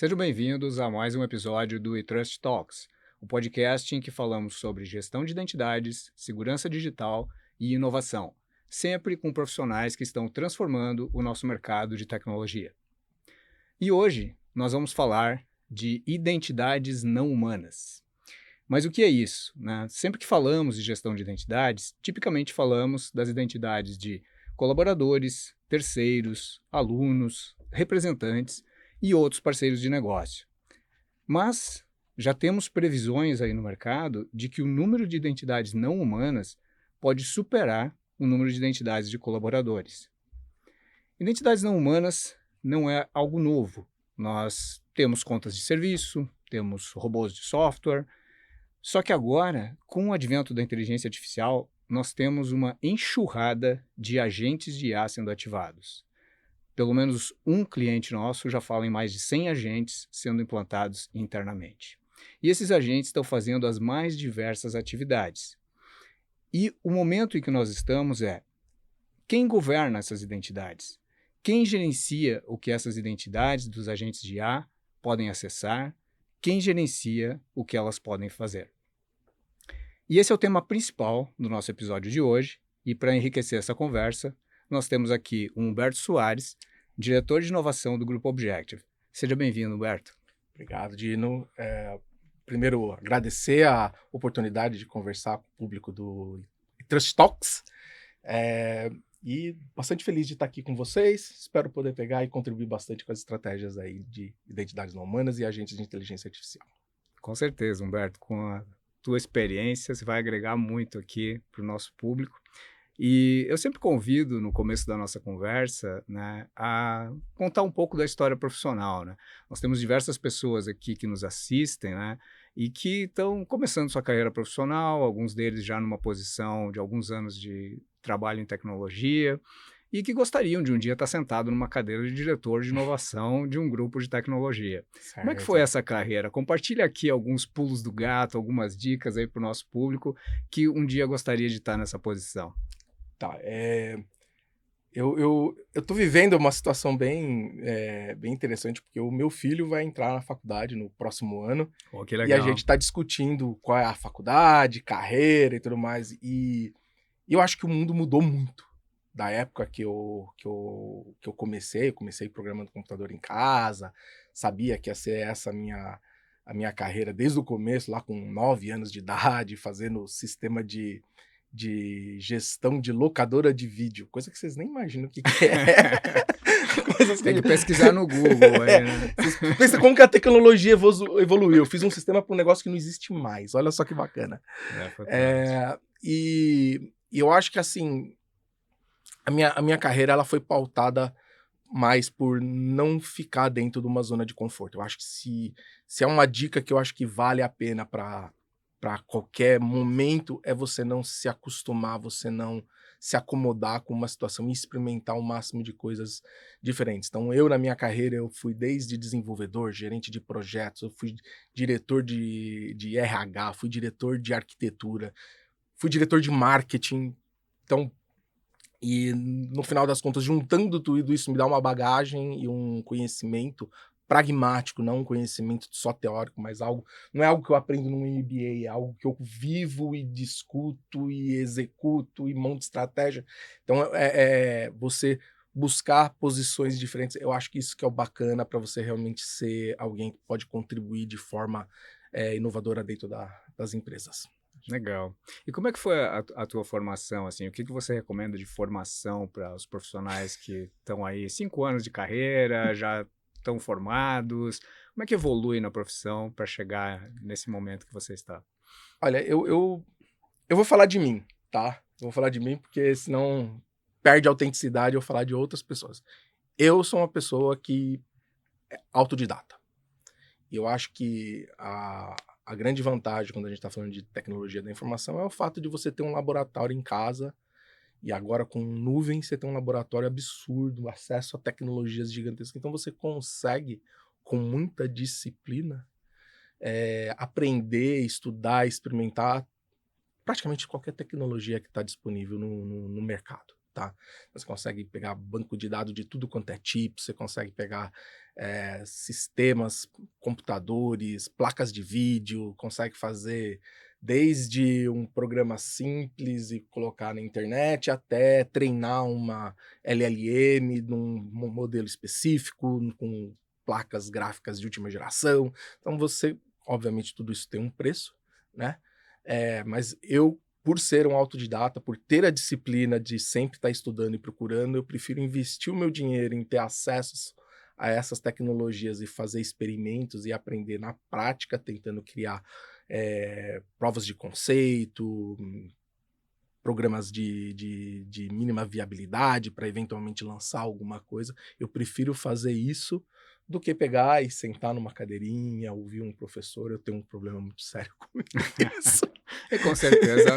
Sejam bem-vindos a mais um episódio do eTrust Talks, o podcast em que falamos sobre gestão de identidades, segurança digital e inovação, sempre com profissionais que estão transformando o nosso mercado de tecnologia. E hoje nós vamos falar de identidades não humanas. Mas o que é isso, né? Sempre que falamos de gestão de identidades, tipicamente falamos das identidades de colaboradores, terceiros, alunos, representantes e outros parceiros de negócio. Mas já temos previsões aí no mercado de que o número de identidades não humanas pode superar o número de identidades de colaboradores. Identidades não humanas não é algo novo. Nós temos contas de serviço, temos robôs de software, só que agora, com o advento da inteligência artificial, nós temos uma enxurrada de agentes de IA sendo ativados. Pelo menos um cliente nosso já fala em mais de 100 agentes sendo implantados internamente. E esses agentes estão fazendo as mais diversas atividades. E o momento em que nós estamos é: quem governa essas identidades? Quem gerencia o que essas identidades dos agentes de IA podem acessar? Quem gerencia o que elas podem fazer? E esse é o tema principal do nosso episódio de hoje. E para enriquecer essa conversa, nós temos aqui o Humberto Soares, diretor de inovação do Grupo Objective. Seja bem-vindo, Humberto. Obrigado, Dino. Primeiro, agradecer a oportunidade de conversar com o público do Trust Talks. E bastante feliz de estar aqui com vocês. Espero poder pegar e contribuir bastante com as estratégias aí de identidades não humanas e agentes de inteligência artificial. Com certeza, Humberto. Com a tua experiência, você vai agregar muito aqui para o nosso público. E eu sempre convido, no começo da nossa conversa, né, a contar um pouco da história profissional, né? Nós temos diversas pessoas aqui que nos assistem, né, e que estão começando sua carreira profissional, alguns deles já numa posição de alguns anos de trabalho em tecnologia, e que gostariam de um dia estar sentado numa cadeira de diretor de inovação de um grupo de tecnologia. Como é que foi Certo. essa carreira? Compartilha aqui alguns pulos do gato, algumas dicas aí para o nosso público que um dia gostaria de estar nessa posição. Tá. Eu tô vivendo uma situação bem interessante, porque o meu filho vai entrar na faculdade no próximo ano Oh, que e a legal. gente está discutindo qual é a faculdade, carreira e tudo mais. E eu acho que o mundo mudou muito da época que eu comecei programando computador em casa, sabia que ia ser essa a minha carreira desde o começo, lá com 9 anos de idade, fazendo sistema de gestão de locadora de vídeo, coisa que vocês nem imaginam o que que é. Coisas Tem que que pesquisar no Google aí, né? vocês pensam como que a tecnologia evoluiu. Eu fiz um sistema para um negócio que não existe mais, olha só que bacana. É fantástico. E eu acho que, assim, a minha carreira ela foi pautada mais por não ficar dentro de uma zona de conforto. Eu acho que se é uma dica que eu acho que vale a pena para qualquer momento, é você não se acostumar, você não se acomodar com uma situação e experimentar o máximo de coisas diferentes. Então, eu na minha carreira, eu fui desde desenvolvedor, gerente de projetos, eu fui diretor de RH, fui diretor de arquitetura, fui diretor de marketing. Então, e no final das contas, juntando tudo isso, me dá uma bagagem e um conhecimento pragmático, não um conhecimento só teórico, mas algo, não é algo que eu aprendo num MBA, é algo que eu vivo e discuto e executo e monto estratégia. Então, você buscar posições diferentes, eu acho que isso que é o bacana para você realmente ser alguém que pode contribuir de forma inovadora dentro das empresas. Legal. E como é que foi a tua formação, assim? O que que você recomenda de formação para os profissionais que estão aí 5 anos de carreira, já estão formados? Como é que evolui na profissão para chegar nesse momento que você está? Olha, eu vou falar de mim, tá? Eu vou falar de mim, porque senão perde a autenticidade eu falar de outras pessoas. Eu sou uma pessoa que é autodidata. E eu acho que a grande vantagem quando a gente está falando de tecnologia da informação é o fato de você ter um laboratório em casa, e agora com nuvem você tem um laboratório absurdo, acesso a tecnologias gigantescas. Então você consegue, com muita disciplina, aprender, estudar, experimentar praticamente qualquer tecnologia que está disponível no mercado. tá? Você consegue pegar banco de dados de tudo quanto é tipo, você consegue pegar sistemas, computadores, placas de vídeo, consegue fazer desde um programa simples e colocar na internet até treinar uma LLM num modelo específico, com placas gráficas de última geração. Então você, obviamente, tudo isso tem um preço, né? Mas eu, por ser um autodidata, por ter a disciplina de sempre estar estudando e procurando, eu prefiro investir o meu dinheiro em ter acesso a essas tecnologias e fazer experimentos e aprender na prática, tentando criar provas de conceito, programas de mínima viabilidade para eventualmente lançar alguma coisa. Eu prefiro fazer isso do que pegar e sentar numa cadeirinha, ouvir um professor. Eu tenho um problema muito sério com isso. E com certeza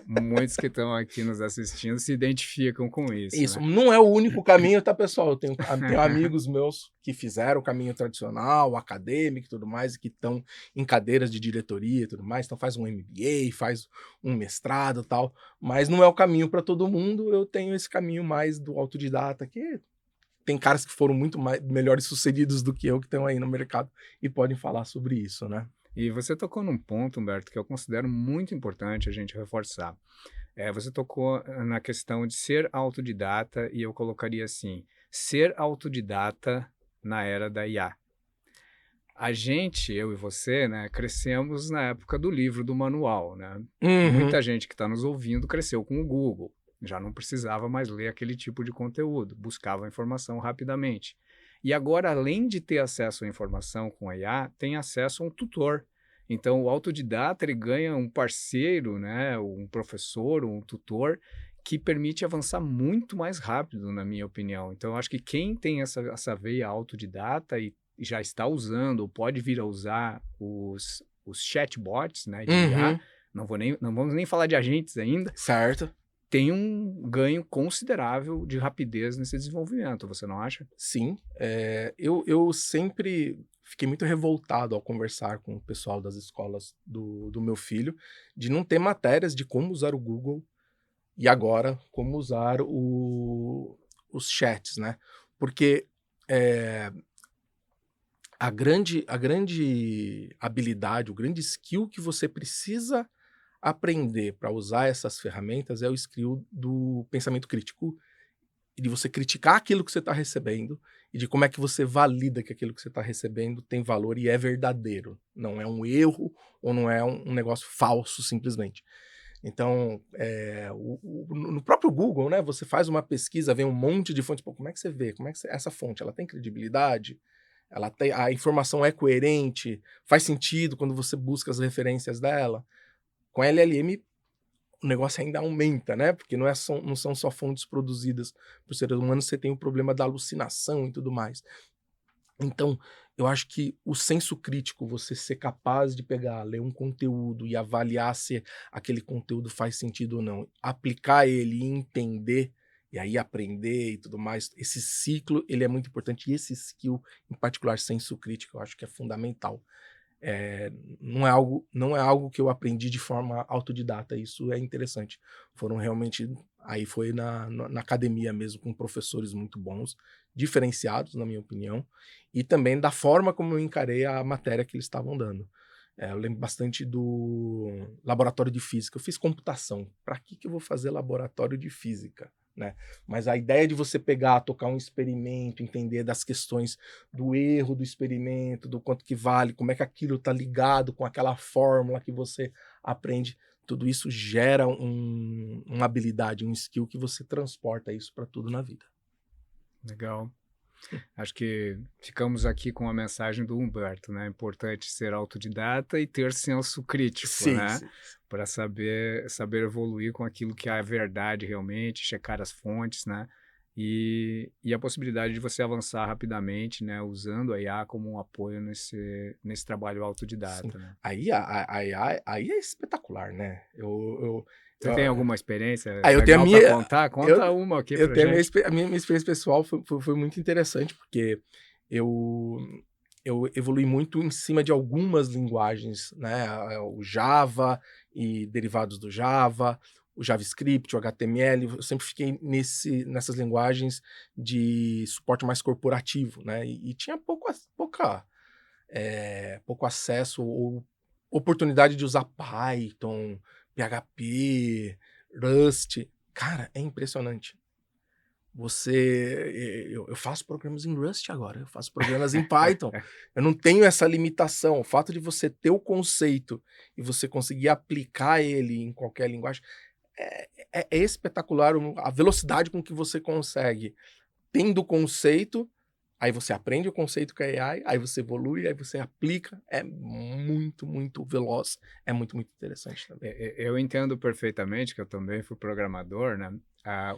muitos que estão aqui nos assistindo se identificam com isso, Isso, né? não é o único caminho, tá, pessoal? Eu tenho amigos meus que fizeram o caminho tradicional, acadêmico e tudo mais, e que estão em cadeiras de diretoria e tudo mais, então faz um MBA, faz um mestrado e tal, mas não é o caminho para todo mundo. Eu tenho esse caminho mais do autodidata, que tem caras que foram muito melhores sucedidos do que eu, que estão aí no mercado e podem falar sobre isso, né? E você tocou num ponto, Humberto, que eu considero muito importante a gente reforçar. Você tocou na questão de ser autodidata e eu colocaria assim, ser autodidata na era da IA. A gente, eu e você, né, crescemos na época do livro, do manual, né? Uhum. Muita gente que está nos ouvindo cresceu com o Google, já não precisava mais ler aquele tipo de conteúdo, buscava a informação rapidamente. E agora, além de ter acesso à informação com a IA, tem acesso a um tutor. Então, o autodidata ele ganha um parceiro, né, um professor, um tutor, que permite avançar muito mais rápido, na minha opinião. Então, eu acho que quem tem essa veia autodidata e já está usando ou pode vir a usar os chatbots, né, de IA, Uhum. não vamos nem falar de agentes ainda, Certo. tem um ganho considerável de rapidez nesse desenvolvimento, você não acha? Sim, eu sempre fiquei muito revoltado ao conversar com o pessoal das escolas do meu filho, de não ter matérias de como usar o Google e agora como usar os chats, né? Porque eh, a grande habilidade, o grande skill que você precisa aprender para usar essas ferramentas é o skill do pensamento crítico e de você criticar aquilo que você está recebendo e de como é que você valida que aquilo que você está recebendo tem valor e é verdadeiro. Não é um erro ou não é um negócio falso simplesmente. Então, no próprio Google, né, você faz uma pesquisa, vem um monte de fontes. Pô, como é que você vê? Essa fonte, ela tem credibilidade? A informação é coerente? Faz sentido quando você busca as referências dela? Com a LLM o negócio ainda aumenta, né, porque não são só fontes produzidas por seres humanos, você tem o problema da alucinação e tudo mais. Então, eu acho que o senso crítico, você ser capaz de pegar, ler um conteúdo e avaliar se aquele conteúdo faz sentido ou não, aplicar ele e entender, e aí aprender e tudo mais, esse ciclo ele é muito importante e esse skill, em particular senso crítico, eu acho que é fundamental. Eh, não é algo que eu aprendi de forma autodidata, isso é interessante. Foram realmente aí foi na academia mesmo, com professores muito bons, diferenciados, na minha opinião, e também da forma como eu encarei a matéria que eles estavam dando. Eu lembro bastante do laboratório de física. Eu fiz computação, para que eu vou fazer laboratório de física, né? Mas a ideia de você pegar, tocar um experimento, entender das questões do erro do experimento, do quanto que vale, como é que aquilo está ligado com aquela fórmula que você aprende, tudo isso gera uma habilidade, um skill que você transporta isso para tudo na vida. Legal. Acho que ficamos aqui com a mensagem do Humberto, né? É importante ser autodidata e ter senso crítico, Sim, né? sim. Para saber evoluir com aquilo que é a verdade realmente, checar as fontes, né? E a possibilidade de você avançar rapidamente, né? Usando a IA como um apoio nesse trabalho Sim. autodidata, né? Aí é espetacular, né? Você tem alguma experiência Eu tenho a legal para minha contar? eu Conta uma aqui eu para tenho gente. a minha experiência pessoal foi muito interessante, porque eu eu evolui muito em cima de algumas linguagens, né, o Java e derivados do Java, o JavaScript, o HTML, eu sempre fiquei nessas linguagens de suporte mais corporativo, né? E tinha pouco acesso ou oportunidade de usar Python, PHP, Rust. Cara, é impressionante. Eu faço programas em Rust agora, eu faço programas em Python. Eu não tenho essa limitação. O fato de você ter o conceito e você conseguir aplicar ele em qualquer linguagem é espetacular a velocidade com que você consegue, tendo o conceito, aí você aprende o conceito com a AI, aí você evolui, aí você aplica. É muito, muito veloz. É muito, muito interessante também. Eu entendo perfeitamente, que eu também fui programador, né?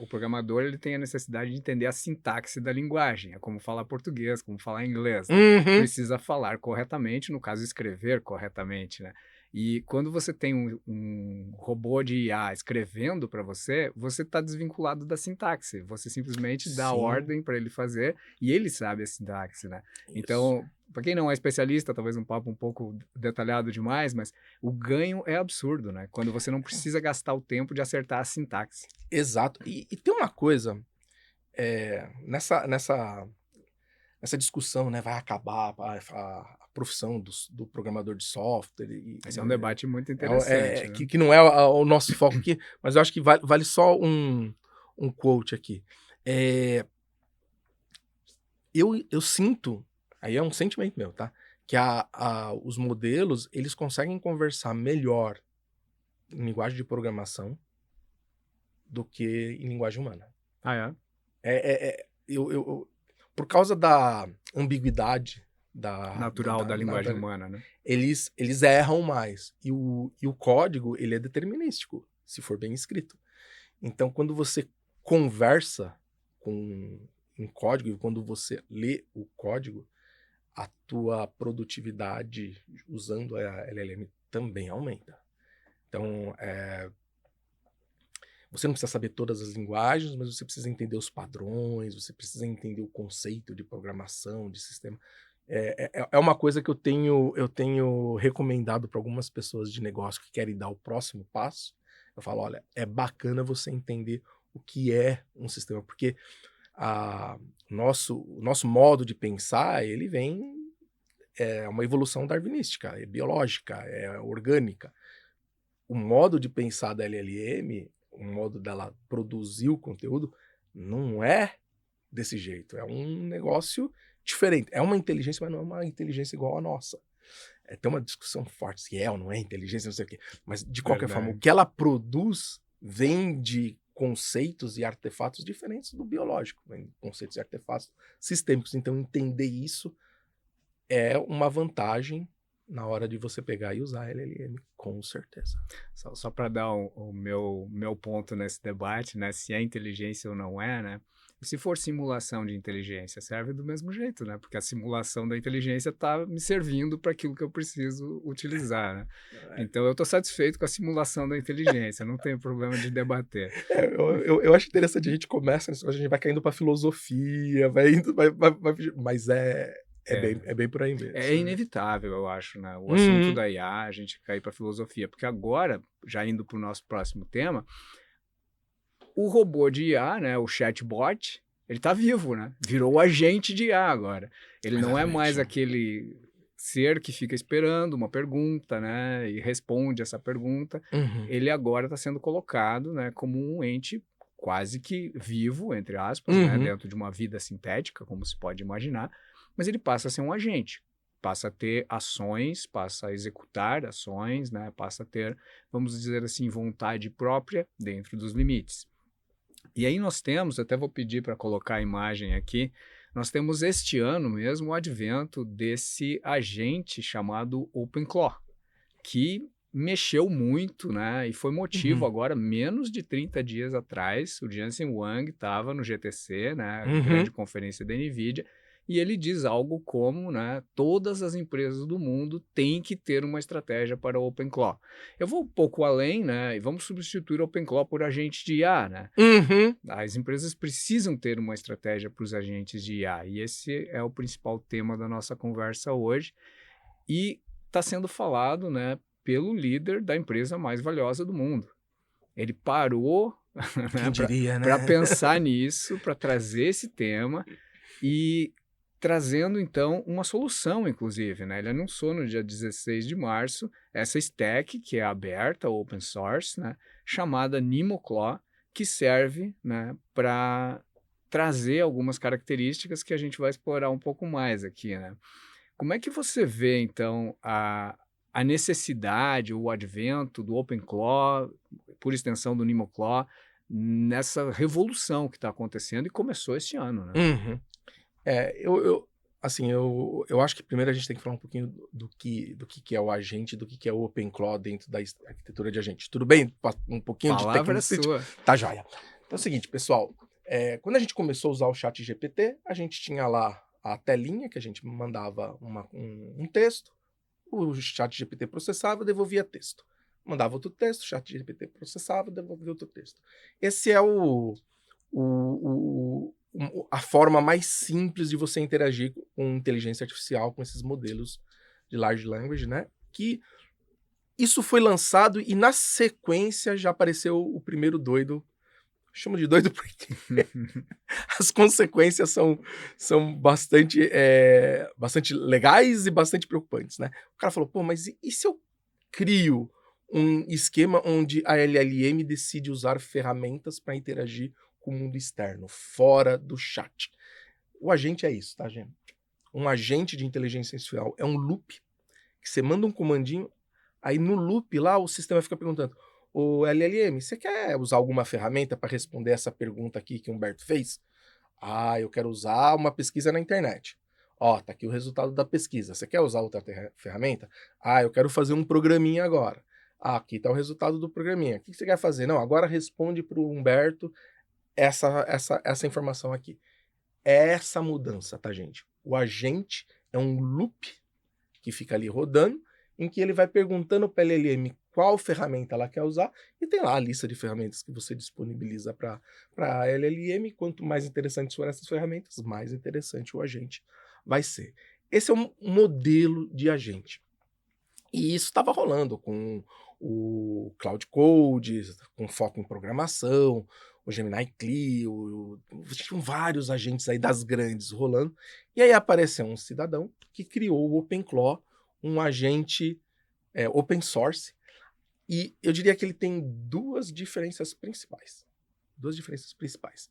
O programador ele tem a necessidade de entender a sintaxe da linguagem, é como falar português, como falar inglês, né? Uhum. Precisa falar corretamente, no caso, escrever corretamente, né? E quando você tem um robô de IA escrevendo para você, você está desvinculado da sintaxe. Você simplesmente dá Sim, ordem para ele fazer e ele sabe a sintaxe, né? isso. Então, para quem não é especialista, talvez um papo um pouco detalhado demais, mas o ganho é absurdo, né? Quando você não precisa gastar o tempo de acertar a sintaxe. Exato. E tem uma coisa, nessa discussão, né, vai acabar a profissão do programador de software Esse é um debate muito é interessante, né? que não é o nosso foco aqui, mas eu acho que vale só um quote aqui. Eh, eu sinto, aí é um sentimento meu, tá, que os modelos, eles conseguem conversar melhor em linguagem de programação do que em linguagem humana. Ah, é? Por causa da ambiguidade Natural da linguagem humana, né? eles erram mais. E o código, ele é determinístico, se for bem escrito. Então, quando você conversa com um código e quando você lê o código, a tua produtividade usando a LLM também aumenta. Então, você não precisa saber todas as linguagens, mas você precisa entender os padrões, você precisa entender o conceito de programação, de sistema. É uma coisa que eu tenho recomendado para algumas pessoas de negócio que querem dar o próximo passo. Eu falo, olha, é bacana você entender o que é um sistema, porque o nosso modo de pensar, ele é uma evolução darwinística, é biológica, é orgânica. O modo de pensar da LLM, o modo dela produzir o conteúdo, não é desse jeito. É um negócio diferente. É uma inteligência, mas não é uma inteligência igual à nossa. Tem uma discussão forte se é ou não é inteligência, não sei o quê. Mas, de qualquer forma, o Verdade. que ela produz vem de conceitos e artefatos diferentes do biológico, vem de conceitos e artefatos sistêmicos. Então, entender isso é uma vantagem na hora de você pegar e usar a LLM, com certeza. Só para dar o meu ponto nesse debate, né? Se é inteligência ou não é, né? E se for simulação de inteligência, serve do mesmo jeito, né? Porque a simulação da inteligência está me servindo para aquilo que eu preciso utilizar, né? Então eu estou satisfeito com a simulação da inteligência, não tenho problema de debater. Eu acho interessante, a gente começa, a gente vai caindo pra filosofia, vai indo, mas é bem por aí mesmo. É inevitável, eu acho, né? O assunto Uhum. da IA, a gente cair para filosofia, porque agora, já indo para o nosso próximo tema, o robô de IA, né, o chatbot, ele tá vivo, né? Virou o agente de IA agora. Ele não é mais Exatamente. aquele ser que fica esperando uma pergunta, né, e responde essa pergunta. Uhum. Ele agora está sendo colocado, né, como um ente quase que vivo, entre aspas, né, Uhum. dentro de uma vida sintética, como se pode imaginar, mas ele passa a ser um agente, passa a ter ações, passa a executar ações, né, passa a ter, vamos dizer assim, vontade própria dentro dos limites. E aí nós temos, até vou pedir para colocar a imagem aqui, nós temos este ano mesmo o advento desse agente chamado OpenClaw, que mexeu muito, né? E foi motivo Uhum. agora, menos de 30 dias atrás, o Jensen Huang estava no GTC, né? Grande Uhum. conferência da NVIDIA, e ele diz algo como, né? Todas as empresas do mundo têm que ter uma estratégia para o OpenClaw. Eu vou um pouco além, né? E vamos substituir o OpenClaw por agente de IA, né? Uhum. As empresas precisam ter uma estratégia para os agentes de IA, e esse é o principal tema da nossa conversa hoje. E está sendo falado, né, pelo líder da empresa mais valiosa do mundo. ele parou Quem diria, né? para pensar nisso, para trazer esse tema e trazendo então uma solução, inclusive, né? Ele anunciou no dia 16 de março essa stack que é aberta, open source, né? Chamada NemoClaw, que serve, né, para trazer algumas características que a gente vai explorar um pouco mais aqui, né? Como é que você vê, então, a necessidade, o advento do OpenClaw, por extensão do NemoClaw, nessa revolução que está acontecendo e começou esse ano, né? Uhum. Assim, eu acho que primeiro a gente tem que falar um pouquinho do que é o agente, do que é o OpenClaw dentro da arquitetura de agente. Tudo bem? Um pouquinho de Palavra é tecnicity? sua. Tá joia. Então é o seguinte, pessoal, quando a gente começou a usar o chat GPT, a gente tinha lá a telinha que a gente mandava um texto, o chat GPT processava, devolvia texto. Mandava outro texto, o chat GPT processava, devolvia outro texto. Esse é a forma mais simples de você interagir com inteligência artificial, com esses modelos de large language, né? Que isso foi lançado e na sequência já apareceu o primeiro doido. Chamo de doido porque as consequências são bastante legais e bastante preocupantes, né? O cara falou, pô, mas e se eu crio um esquema onde a LLM decide usar ferramentas para interagir com o mundo externo, fora do chat? O agente é isso, tá, gente? Um agente de inteligência artificial é um loop que você manda um comandinho, aí no loop lá o sistema fica perguntando: ô LLM, você quer usar alguma ferramenta para responder essa pergunta aqui que o Humberto fez? Ah, eu quero usar uma pesquisa na internet. Ó, tá aqui o resultado da pesquisa. Você quer usar outra ferramenta? Ah, eu quero fazer um programinha agora. Ah, aqui tá o resultado do programinha. O que você quer fazer? Não, agora responde para o Humberto essa informação aqui. É essa mudança, tá, gente? O agente é um loop que fica ali rodando, em que ele vai perguntando para a LLM qual ferramenta ela quer usar, e tem lá a lista de ferramentas que você disponibiliza para a LLM. Quanto mais interessantes forem essas ferramentas, mais interessante o agente vai ser. Esse é um modelo de agente. E isso estava rolando com o Cloud Code, com foco em programação, o Gemini Clio, tinham vários agentes aí das grandes rolando. E aí apareceu um cidadão que criou o OpenClaw, um agente open source. E eu diria que ele tem duas diferenças principais. Duas diferenças principais.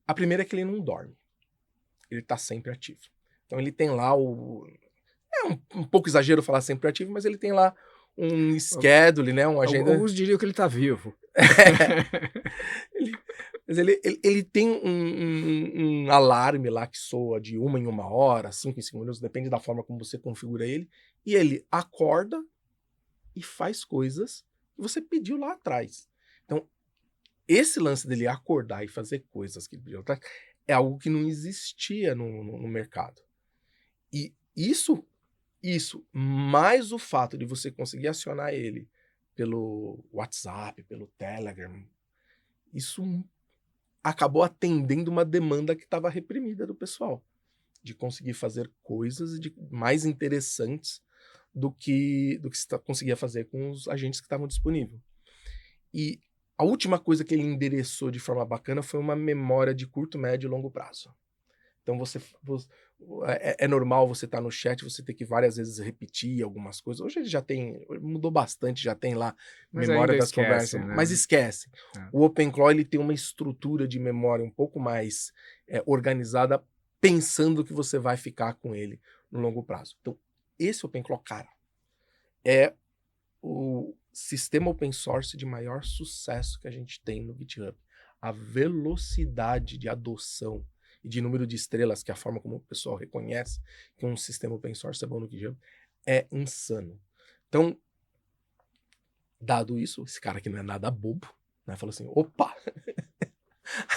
A primeira é que ele não dorme. Ele está sempre ativo. Então ele tem lá um pouco exagero falar sempre ativo, mas ele tem lá um schedule, né? Uma agenda. Alguns diriam que ele está vivo. Mas ele tem um alarme lá que soa de 1 em 1 hora, 5 em 5 minutos, depende da forma como você configura ele. E ele acorda e faz coisas que você pediu lá atrás. Então, esse lance dele acordar e fazer coisas que ele pediu lá atrás é algo que não existia no mercado. E isso, mais o fato de você conseguir acionar ele pelo WhatsApp, pelo Telegram, isso acabou atendendo uma demanda que estava reprimida do pessoal, de conseguir fazer coisas mais interessantes do que se conseguia fazer com os agentes que estavam disponíveis. E a última coisa que ele endereçou de forma bacana foi uma memória de curto, médio e longo prazo. Então é normal você estar no chat, você ter que várias vezes repetir algumas coisas. Hoje ele já mudou bastante, já tem lá Mas memória ainda das esquece, conversas, né? mas esquece. É. O OpenClaw ele tem uma estrutura de memória um pouco mais organizada, pensando que você vai ficar com ele no longo prazo. Então, esse OpenClaw, cara, é o sistema open source de maior sucesso que a gente tem no GitHub. A velocidade de adoção e de número de estrelas, que é a forma como o pessoal reconhece que um sistema open source é bom no GitHub, é insano. Então, dado isso, esse cara aqui não é nada bobo, né? Falou assim, opa,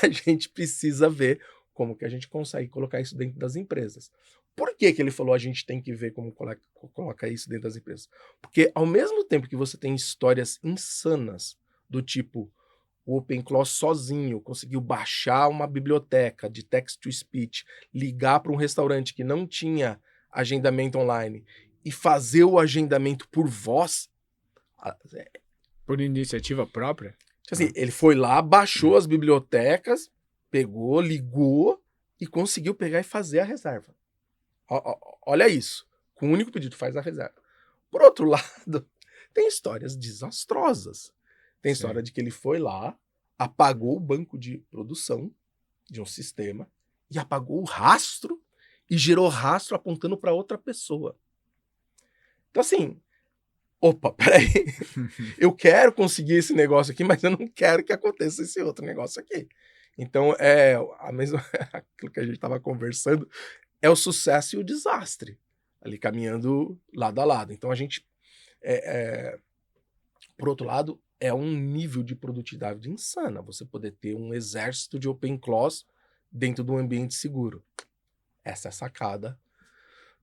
a gente precisa ver como que a gente consegue colocar isso dentro das empresas. Por que ele falou a gente tem que ver como colocar isso dentro das empresas? Porque ao mesmo tempo que você tem histórias insanas do tipo o OpenClaw sozinho conseguiu baixar uma biblioteca de text-to-speech, ligar para um restaurante que não tinha agendamento online e fazer o agendamento por voz. Por iniciativa própria? Assim, ele foi lá, baixou as bibliotecas, pegou, ligou e conseguiu pegar e fazer a reserva. Olha isso. Com um único pedido, faz a reserva. Por outro lado, tem histórias desastrosas. Tem Sim. história de que ele foi lá, apagou o banco de produção de um sistema e apagou o rastro e gerou rastro apontando para outra pessoa. Então, assim, opa, peraí. Eu quero conseguir esse negócio aqui, mas eu não quero que aconteça esse outro negócio aqui. Então, é a mesma, aquilo que a gente estava conversando, é o sucesso e o desastre, ali caminhando lado a lado. Então, a gente, por outro lado, é um nível de produtividade insana você poder ter um exército de open claws dentro de um ambiente seguro. Essa é a sacada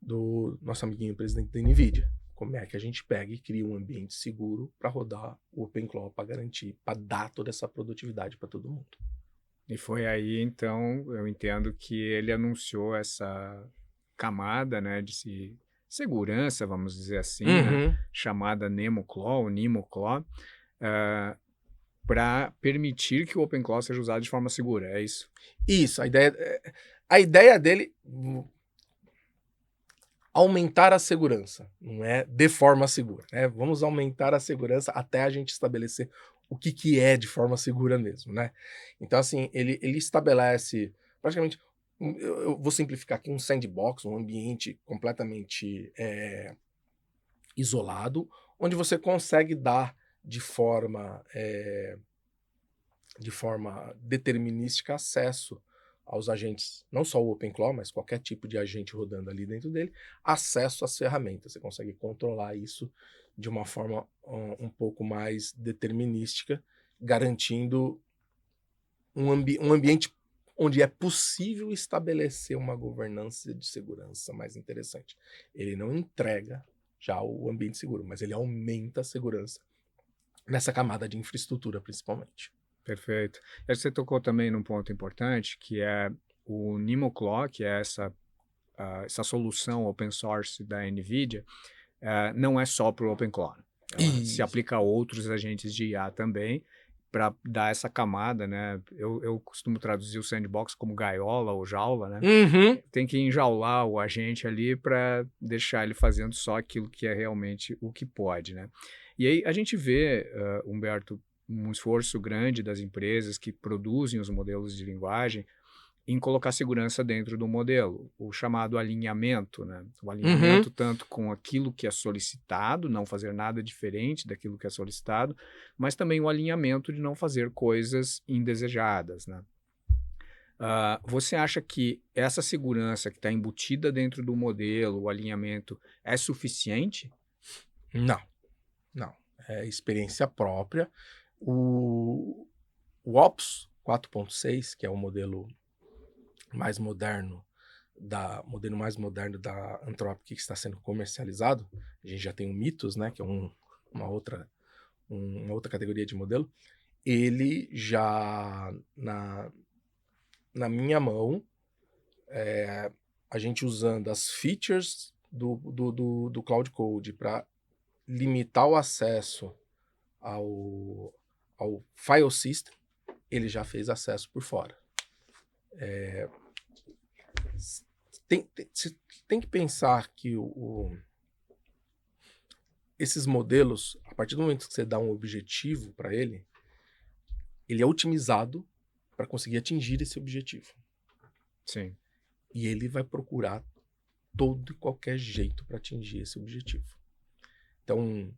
do nosso amiguinho presidente da NVIDIA. Como é que a gente pega e cria um ambiente seguro para rodar o OpenClaw, para garantir, para dar toda essa produtividade para todo mundo. E foi aí, então, eu entendo que ele anunciou essa camada, né, segurança, vamos dizer assim, né, Uhum. chamada NemoClaw, ou NemoClaw, para permitir que o OpenClaw seja usado de forma segura, é isso? Isso, a ideia dele aumentar a segurança, não é de forma segura, né? Vamos aumentar a segurança até a gente estabelecer o que é de forma segura mesmo, né? Então, assim, ele estabelece praticamente, eu vou simplificar aqui, um sandbox, um ambiente completamente isolado, onde você consegue dar de forma determinística acesso aos agentes, não só o OpenClaw, mas qualquer tipo de agente rodando ali dentro dele, acesso às ferramentas. Você consegue controlar isso de uma forma um pouco mais determinística, garantindo um ambiente onde é possível estabelecer uma governança de segurança mais interessante. Ele não entrega já o ambiente seguro, mas ele aumenta a segurança nessa camada de infraestrutura, principalmente. Perfeito. E você tocou também num ponto importante, que é o NemoClaw, que é essa solução open source da NVIDIA, não é só para o OpenClaw. Ela se Isso. aplica a outros agentes de IA também, para dar essa camada, né? Eu costumo traduzir o sandbox como gaiola ou jaula, né? Uhum. Tem que enjaular o agente ali para deixar ele fazendo só aquilo que é realmente o que pode, né? E aí a gente vê, Humberto, um esforço grande das empresas que produzem os modelos de linguagem em colocar segurança dentro do modelo, o chamado alinhamento, né? O Uhum. alinhamento tanto com aquilo que é solicitado, não fazer nada diferente daquilo que é solicitado, mas também o alinhamento de não fazer coisas indesejadas, né? Você acha que essa segurança que está embutida dentro do modelo, o alinhamento, é suficiente? Não, não. É experiência própria. O, o Ops 4.6, que é o modelo mais moderno da Anthropic que está sendo comercializado, a gente já tem o Mythos, né, que é uma outra categoria de modelo. Ele já na minha mão, a gente usando as features do Cloud Code para limitar o acesso ao file system, ele já fez acesso por fora. Você tem que pensar que esses modelos, a partir do momento que você dá um objetivo para ele é otimizado para conseguir atingir esse objetivo. Sim. E ele vai procurar todo e qualquer jeito para atingir esse objetivo. Então,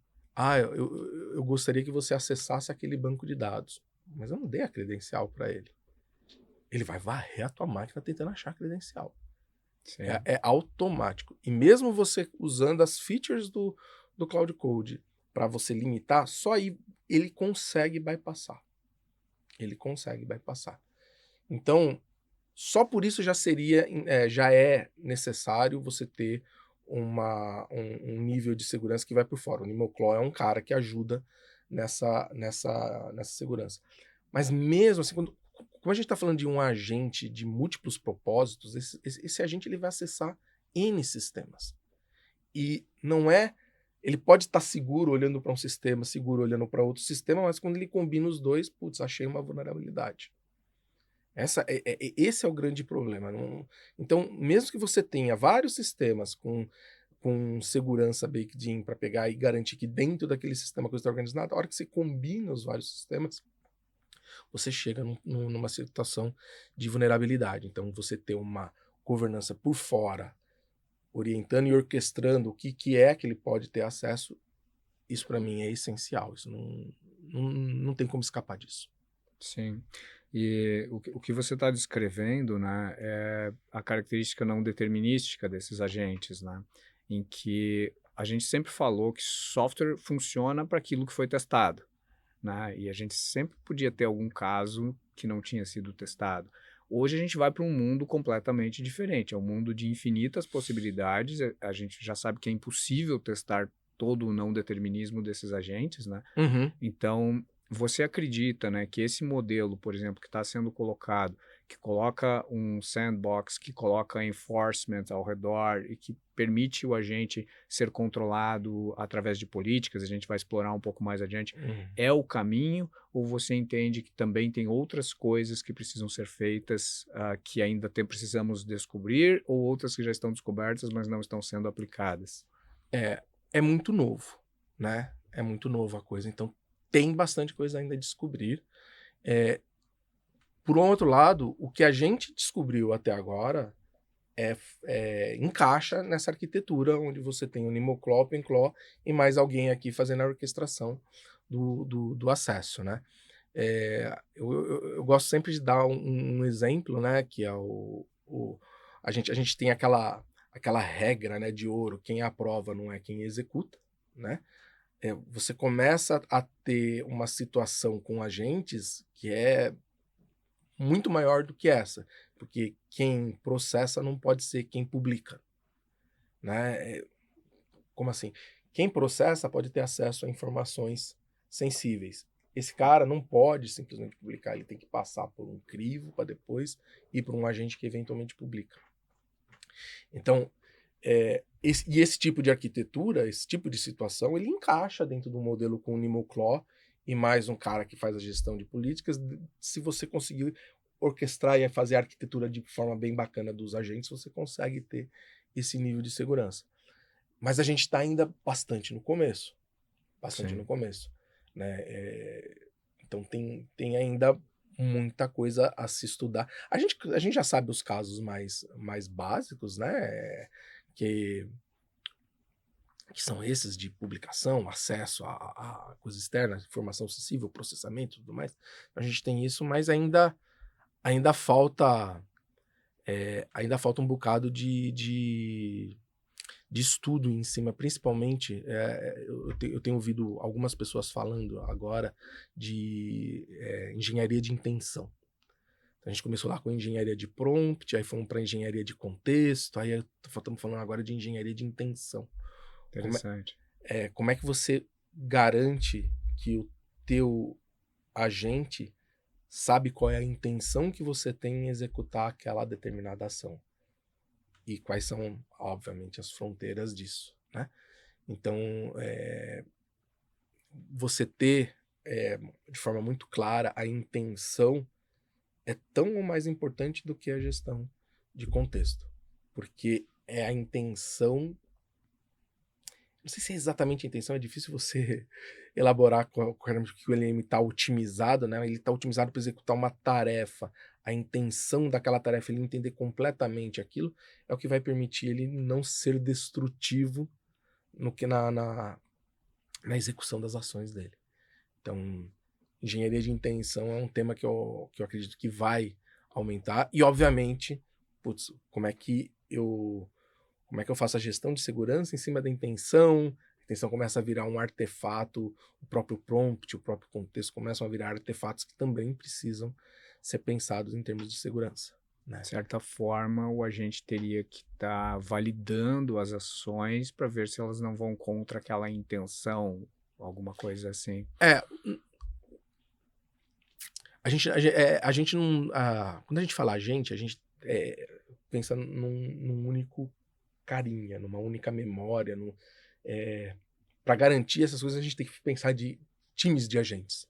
eu gostaria que você acessasse aquele banco de dados, mas eu não dei a credencial para ele. Ele vai varrer a tua máquina tentando achar a credencial. Sim. É automático. E mesmo você usando as features do Cloud Code para você limitar, só aí ele consegue bypassar. Ele consegue bypassar. Então, só por isso já é necessário você ter um nível de segurança que vai por fora. O NemoClaw é um cara que ajuda nessa segurança. Mas mesmo assim, como a gente está falando de um agente de múltiplos propósitos, esse agente ele vai acessar N sistemas. E não é ele pode estar seguro olhando para um sistema, seguro olhando para outro sistema, mas quando ele combina os dois, putz, achei uma vulnerabilidade. Esse é o grande problema. Então, mesmo que você tenha vários sistemas com segurança baked in para pegar e garantir que dentro daquele sistema a coisa está organizada, a hora que você combina os vários sistemas, você chega numa situação de vulnerabilidade. Então, você ter uma governança por fora, orientando e orquestrando o que é que ele pode ter acesso, isso para mim é essencial. Isso não tem como escapar disso. Sim. E o que você está descrevendo, né, é a característica não determinística desses agentes, né, em que a gente sempre falou que software funciona para aquilo que foi testado, né, e a gente sempre podia ter algum caso que não tinha sido testado. Hoje a gente vai para um mundo completamente diferente, é um mundo de infinitas possibilidades, a gente já sabe que é impossível testar todo o não determinismo desses agentes, né, Uhum. então, você acredita, né, que esse modelo, por exemplo, que está sendo colocado, que coloca um sandbox, que coloca enforcement ao redor e que permite o agente ser controlado através de políticas, a gente vai explorar um pouco mais adiante, Uhum. é o caminho? Ou você entende que também tem outras coisas que precisam ser feitas, que ainda precisamos descobrir, ou outras que já estão descobertas, mas não estão sendo aplicadas? É, é muito novo, né? É muito novo a coisa. Então, tem bastante coisa ainda a descobrir. É, por um outro lado, o que a gente descobriu até agora encaixa nessa arquitetura onde você tem o Nimoclaw, o Openclaw e mais alguém aqui fazendo a orquestração do acesso, né? Eu gosto sempre de dar um exemplo, né? Que é a gente tem aquela regra, né, de ouro: quem aprova não é quem executa, né? Você começa a ter uma situação com agentes que é muito maior do que essa, porque quem processa não pode ser quem publica, né? Como assim? Quem processa pode ter acesso a informações sensíveis. Esse cara não pode simplesmente publicar, ele tem que passar por um crivo para depois ir para um agente que eventualmente publica. Então, esse tipo de arquitetura, esse tipo de situação, ele encaixa dentro do modelo com o Nimoclaw e mais um cara que faz a gestão de políticas. Se você conseguir orquestrar e fazer a arquitetura de forma bem bacana dos agentes, você consegue ter esse nível de segurança. Mas a gente está ainda bastante no Sim. começo, né? Então tem ainda muita coisa a se estudar. A gente já sabe os casos mais básicos, né? Que, que são esses de publicação, acesso a coisa externa, informação sensível, processamento e tudo mais. A gente tem isso, mas ainda falta ainda falta um bocado de estudo em cima, principalmente, eu tenho ouvido algumas pessoas falando agora de engenharia de intenção. A gente começou lá com engenharia de prompt, aí fomos para engenharia de contexto, aí estamos falando agora de engenharia de intenção. Como é, Interessante. como é que você garante que o teu agente sabe qual é a intenção que você tem em executar aquela determinada ação? E quais são, obviamente, as fronteiras disso, né? Então, você ter de forma muito clara a intenção é tão ou mais importante do que a gestão de contexto, porque é a intenção. Não sei se é exatamente a intenção, é difícil você elaborar que o LM está otimizado, né? Ele está otimizado para executar uma tarefa. A intenção daquela tarefa, ele entender completamente aquilo, é o que vai permitir ele não ser destrutivo no que na execução das ações dele. Então, engenharia de intenção é um tema que eu acredito que vai aumentar. E, obviamente, putz, como é que eu faço a gestão de segurança em cima da intenção? A intenção começa a virar um artefato, o próprio prompt, o próprio contexto começam a virar artefatos que também precisam ser pensados em termos de segurança, De né? certa forma, o agente teria que estar validando as ações para ver se elas não vão contra aquela intenção, alguma coisa assim. É, a gente não. Quando a gente fala a gente pensa num único carinha, numa única memória. para garantir essas coisas, a gente tem que pensar de times de agentes.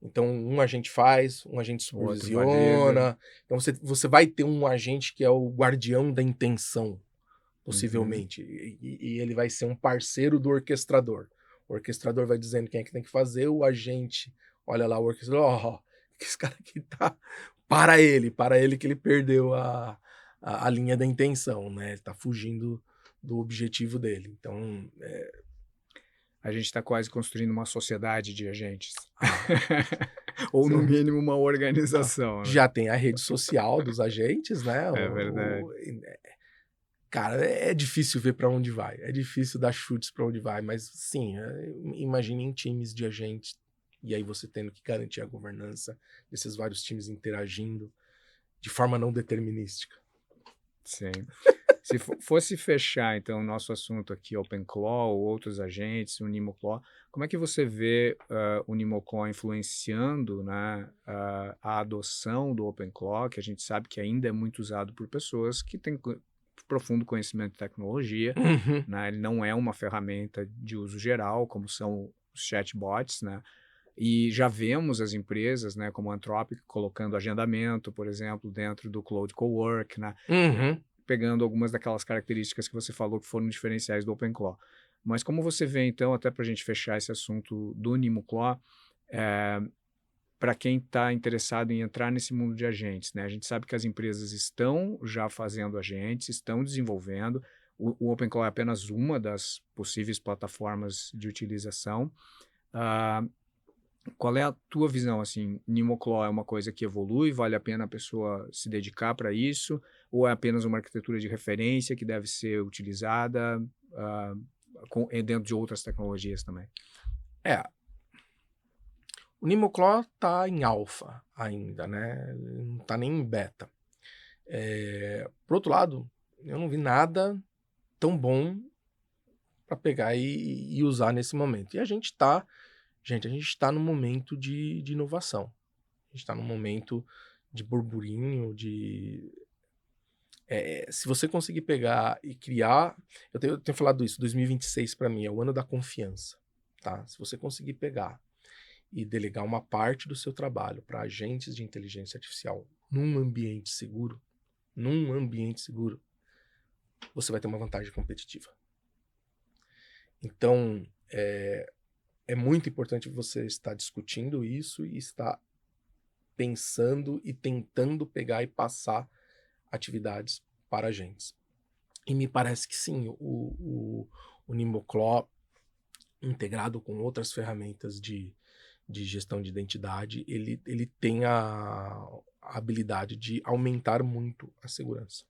Então, um agente faz, um agente O outro valida. supervisiona. Então, você vai ter um agente que é o guardião da intenção, Uhum. possivelmente. E ele vai ser um parceiro do orquestrador. O orquestrador vai dizendo quem é que tem que fazer, o agente olha lá o orquestrador, ó, esse cara aqui tá... Para ele que ele perdeu a linha da intenção, né? Ele tá fugindo do objetivo dele. Então, A gente está quase construindo uma sociedade de agentes. ah, Ou, no mínimo, uma organização, né? já tem a rede social dos agentes, né? É verdade. Cara, é difícil ver para onde vai. É difícil dar chutes para onde vai, mas sim, imagine em times de agentes, e aí você tendo que garantir a governança desses vários times interagindo de forma não determinística. Sim. Se fosse fechar, então, o nosso assunto aqui, OpenClaw ou outros agentes, o NimoClaw, como é que você vê o NimoClaw influenciando, né, a adoção do OpenClaw, que a gente sabe que ainda é muito usado por pessoas que têm profundo conhecimento de tecnologia, Uhum, né? Ele não é uma ferramenta de uso geral, como são os chatbots, né? E já vemos as empresas, né, como a Anthropic, colocando agendamento, por exemplo, dentro do Cloud Cowork, né, uhum. pegando algumas daquelas características que você falou que foram diferenciais do OpenClaw. Mas como você vê, então, até para a gente fechar esse assunto do NimoClaw, para quem está interessado em entrar nesse mundo de agentes, né? A gente sabe que as empresas estão já fazendo agentes, estão desenvolvendo. O OpenClaw é apenas uma das possíveis plataformas de utilização. Ah, qual é a tua visão, assim, NimoClaw é uma coisa que evolui, vale a pena a pessoa se dedicar para isso, ou é apenas uma arquitetura de referência que deve ser utilizada ah, dentro de outras tecnologias também? É, o NimoClaw tá em alfa ainda, né? Ele não tá nem em beta. Por outro lado, eu não vi nada tão bom para pegar e usar nesse momento. E a gente tá num momento de inovação. A gente tá num momento de burburinho, se você conseguir pegar e criar... Eu tenho falado isso, 2026 para mim é o ano da confiança, tá? Se você conseguir pegar e delegar uma parte do seu trabalho para agentes de inteligência artificial num ambiente seguro, você vai ter uma vantagem competitiva. Então, é muito importante você estar discutindo isso e estar pensando e tentando pegar e passar atividades para agentes. E me parece que sim, o NimoClaw, integrado com outras ferramentas de gestão de identidade, ele tem a habilidade de aumentar muito a segurança.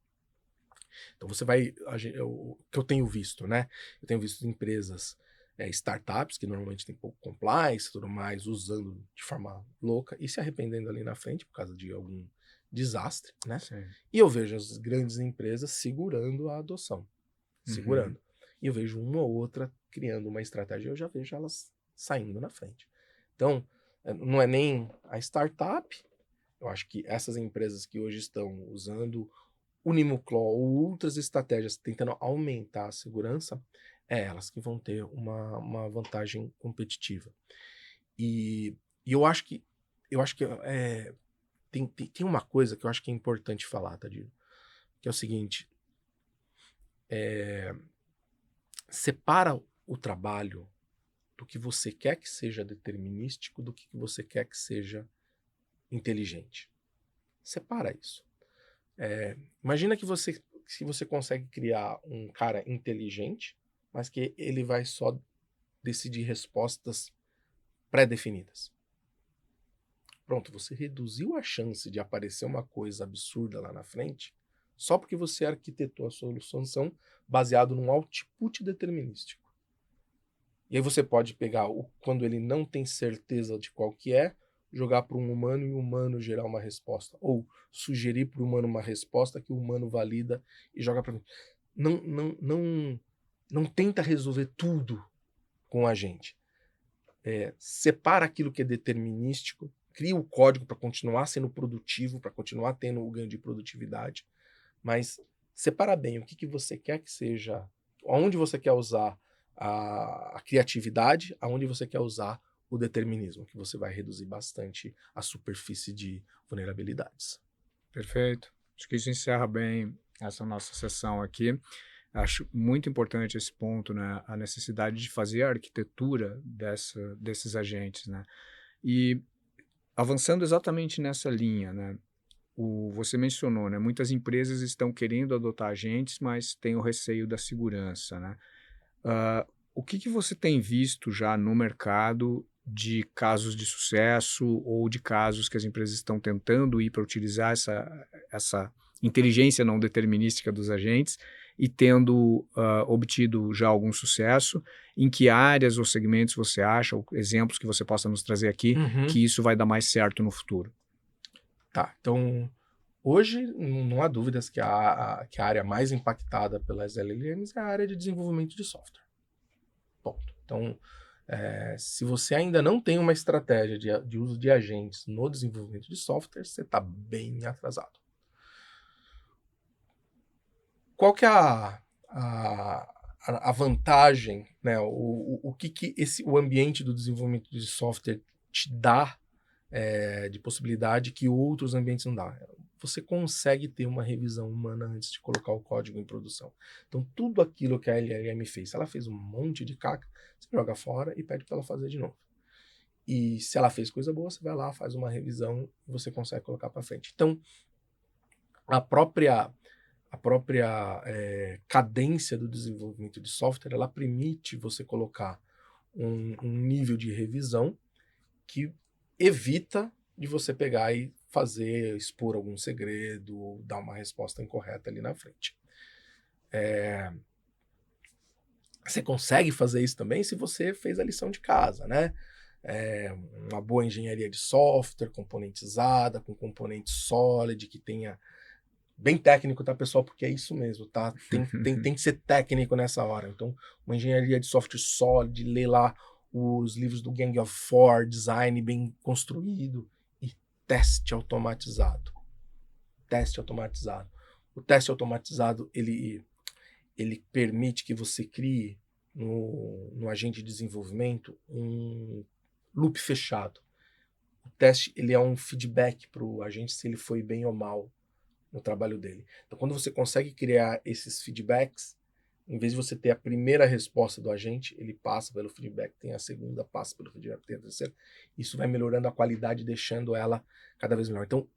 Então você vai... o que eu tenho visto, né? Eu tenho visto empresas, startups, que normalmente tem pouco compliance e tudo mais, usando de forma louca e se arrependendo ali na frente por causa de algum desastre, né? Sim. E eu vejo as grandes empresas segurando a adoção, Uhum. segurando. E eu vejo uma ou outra criando uma estratégia, eu já vejo elas saindo na frente. Então, não é nem a startup, eu acho que essas empresas que hoje estão usando o NimoClaw ou outras estratégias tentando aumentar a segurança, elas que vão ter uma vantagem competitiva. E, e eu acho que tem uma coisa que eu acho que é importante falar, Tadinho, que é o seguinte: separa o trabalho do que você quer que seja determinístico do que você quer que seja inteligente. Separa isso. Imagina que se você consegue criar um cara inteligente, mas que ele vai só decidir respostas pré-definidas. Pronto, você reduziu a chance de aparecer uma coisa absurda lá na frente só porque você arquitetou a solução baseado num output determinístico. E aí você pode pegar quando ele não tem certeza de qual que é, jogar para um humano e o humano gerar uma resposta. Ou sugerir para o humano uma resposta que o humano valida e joga para... Não tenta resolver tudo com a gente. Separa aquilo que é determinístico, cria o código para continuar sendo produtivo, para continuar tendo o ganho de produtividade, mas separa bem o que você quer que seja, onde você quer usar a criatividade, aonde você quer usar o determinismo, que você vai reduzir bastante a superfície de vulnerabilidades. Perfeito. Acho que isso encerra bem essa nossa sessão aqui. Acho muito importante esse ponto, né? A necessidade de fazer a arquitetura desses agentes, né? E avançando exatamente nessa linha, né? Você mencionou, né? Muitas empresas estão querendo adotar agentes, mas têm o receio da segurança, né? O que você tem visto já no mercado de casos de sucesso ou de casos que as empresas estão tentando ir para utilizar essa inteligência não determinística dos agentes e tendo obtido já algum sucesso? Em que áreas ou segmentos você acha, ou exemplos que você possa nos trazer aqui, que isso vai dar mais certo no futuro? Tá, então hoje não há dúvidas que que a área mais impactada pelas LLMs é a área de desenvolvimento de software. Ponto. Então, se você ainda não tem uma estratégia de uso de agentes no desenvolvimento de software, você está bem atrasado. Qual que é a vantagem, né? O que o ambiente do desenvolvimento de software te dá de possibilidade que outros ambientes não dão? Você consegue ter uma revisão humana antes de colocar o código em produção. Então, tudo aquilo que a LLM fez, se ela fez um monte de caca, você joga fora e pede para ela fazer de novo. E se ela fez coisa boa, você vai lá, faz uma revisão e você consegue colocar para frente. Então, a própria cadência do desenvolvimento de software, ela permite você colocar um nível de revisão que evita de você pegar e expor algum segredo, ou dar uma resposta incorreta ali na frente. Você consegue fazer isso também se você fez a lição de casa, né? Uma boa engenharia de software, componentizada, com componente sólido, que tenha bem técnico, tá, pessoal? Porque é isso mesmo, tá? Tem que ser técnico nessa hora. Então, uma engenharia de software sólida, ler lá os livros do Gang of Four, design bem construído e teste automatizado. Teste automatizado. O teste automatizado, ele permite que você crie no agente de desenvolvimento um loop fechado. O teste, ele é um feedback para o agente se ele foi bem ou mal no trabalho dele. Então, quando você consegue criar esses feedbacks, em vez de você ter a primeira resposta do agente, ele passa pelo feedback, tem a segunda, passa pelo feedback, tem a terceira. Isso vai melhorando a qualidade, deixando ela cada vez melhor. Então,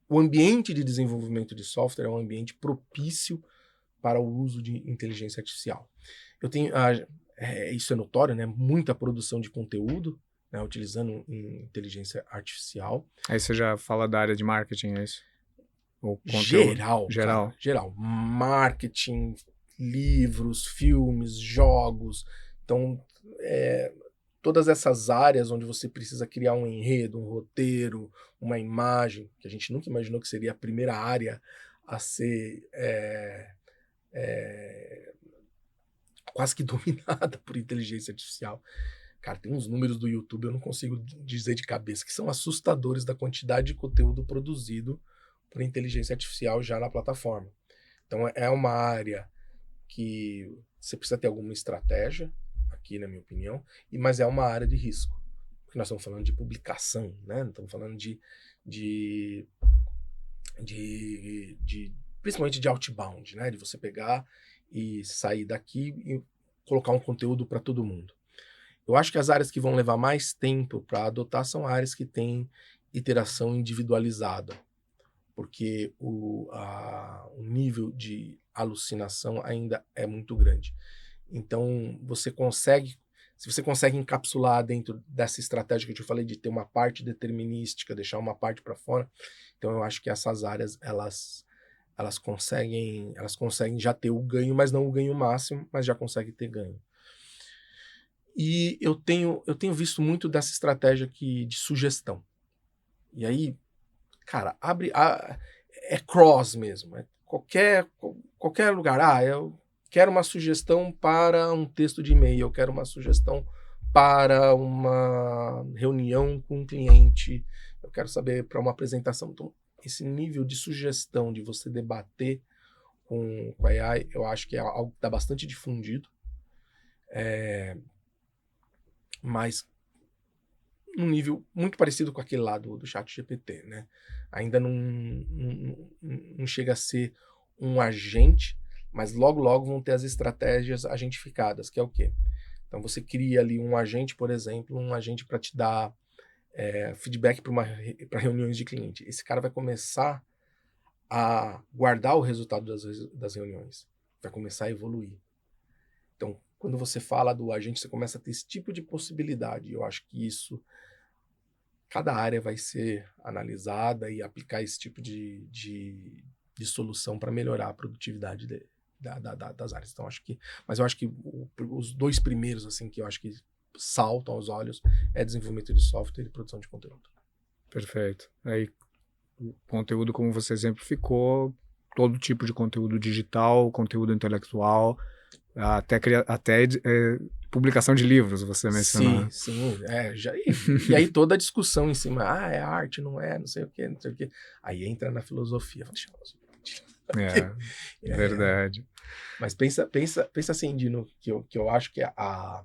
o ambiente de desenvolvimento de software é um ambiente propício para o uso de inteligência artificial. Isso é notório, né? Muita produção de conteúdo, né? Utilizando inteligência artificial. Aí você já fala da área de marketing, é isso? Ou conteúdo? Geral, Geral. cara, geral. Marketing, livros, filmes, jogos. Então, todas essas áreas onde você precisa criar um enredo, um roteiro, uma imagem, que a gente nunca imaginou que seria a primeira área a ser quase que dominada por inteligência artificial. Cara, tem uns números do YouTube, eu não consigo dizer de cabeça, que são assustadores da quantidade de conteúdo produzido por inteligência artificial já na plataforma. Então, é uma área que você precisa ter alguma estratégia, aqui na minha opinião, mas é uma área de risco. Porque nós estamos falando de publicação, né? Não estamos falando principalmente de outbound, né? De você pegar e sair daqui e colocar um conteúdo para todo mundo. Eu acho que as áreas que vão levar mais tempo para adotar são áreas que têm iteração individualizada, porque o nível de alucinação ainda é muito grande. Então, se você consegue encapsular dentro dessa estratégia que eu te falei de ter uma parte determinística, deixar uma parte para fora, então eu acho que essas áreas elas conseguem já ter o ganho, mas não o ganho máximo, mas já conseguem ter ganho. E eu tenho visto muito dessa estratégia aqui de sugestão. E aí, cara, é cross mesmo, é qualquer lugar. Eu quero uma sugestão para um texto de e-mail, eu quero uma sugestão para uma reunião com um cliente, eu quero saber para uma apresentação. Então, esse nível de sugestão, de você debater com a AI, eu acho que é algo que está bastante difundido. mas num nível muito parecido com aquele lá do chat GPT, né? Ainda não chega a ser um agente, mas logo, logo vão ter as estratégias agentificadas, que é o quê? Então você cria ali um agente, por exemplo, um agente para te dar feedback para reuniões de cliente. Esse cara vai começar a guardar o resultado das reuniões, vai começar a evoluir. Então, quando você fala do agente, você começa a ter esse tipo de possibilidade. Eu acho que isso, cada área vai ser analisada e aplicar esse tipo de solução para melhorar a produtividade das áreas. Então, mas eu acho que os dois primeiros, assim, que eu acho que saltam aos olhos é desenvolvimento de software e produção de conteúdo. Perfeito. Aí, o conteúdo, como você exemplificou, todo tipo de conteúdo digital, conteúdo intelectual, até publicação de livros, você mencionou, né? Sim. E aí toda a discussão em cima, é arte, não é, não sei o quê, não sei o quê. Aí entra na filosofia. Verdade. Mas pensa assim, Dino, que eu acho que a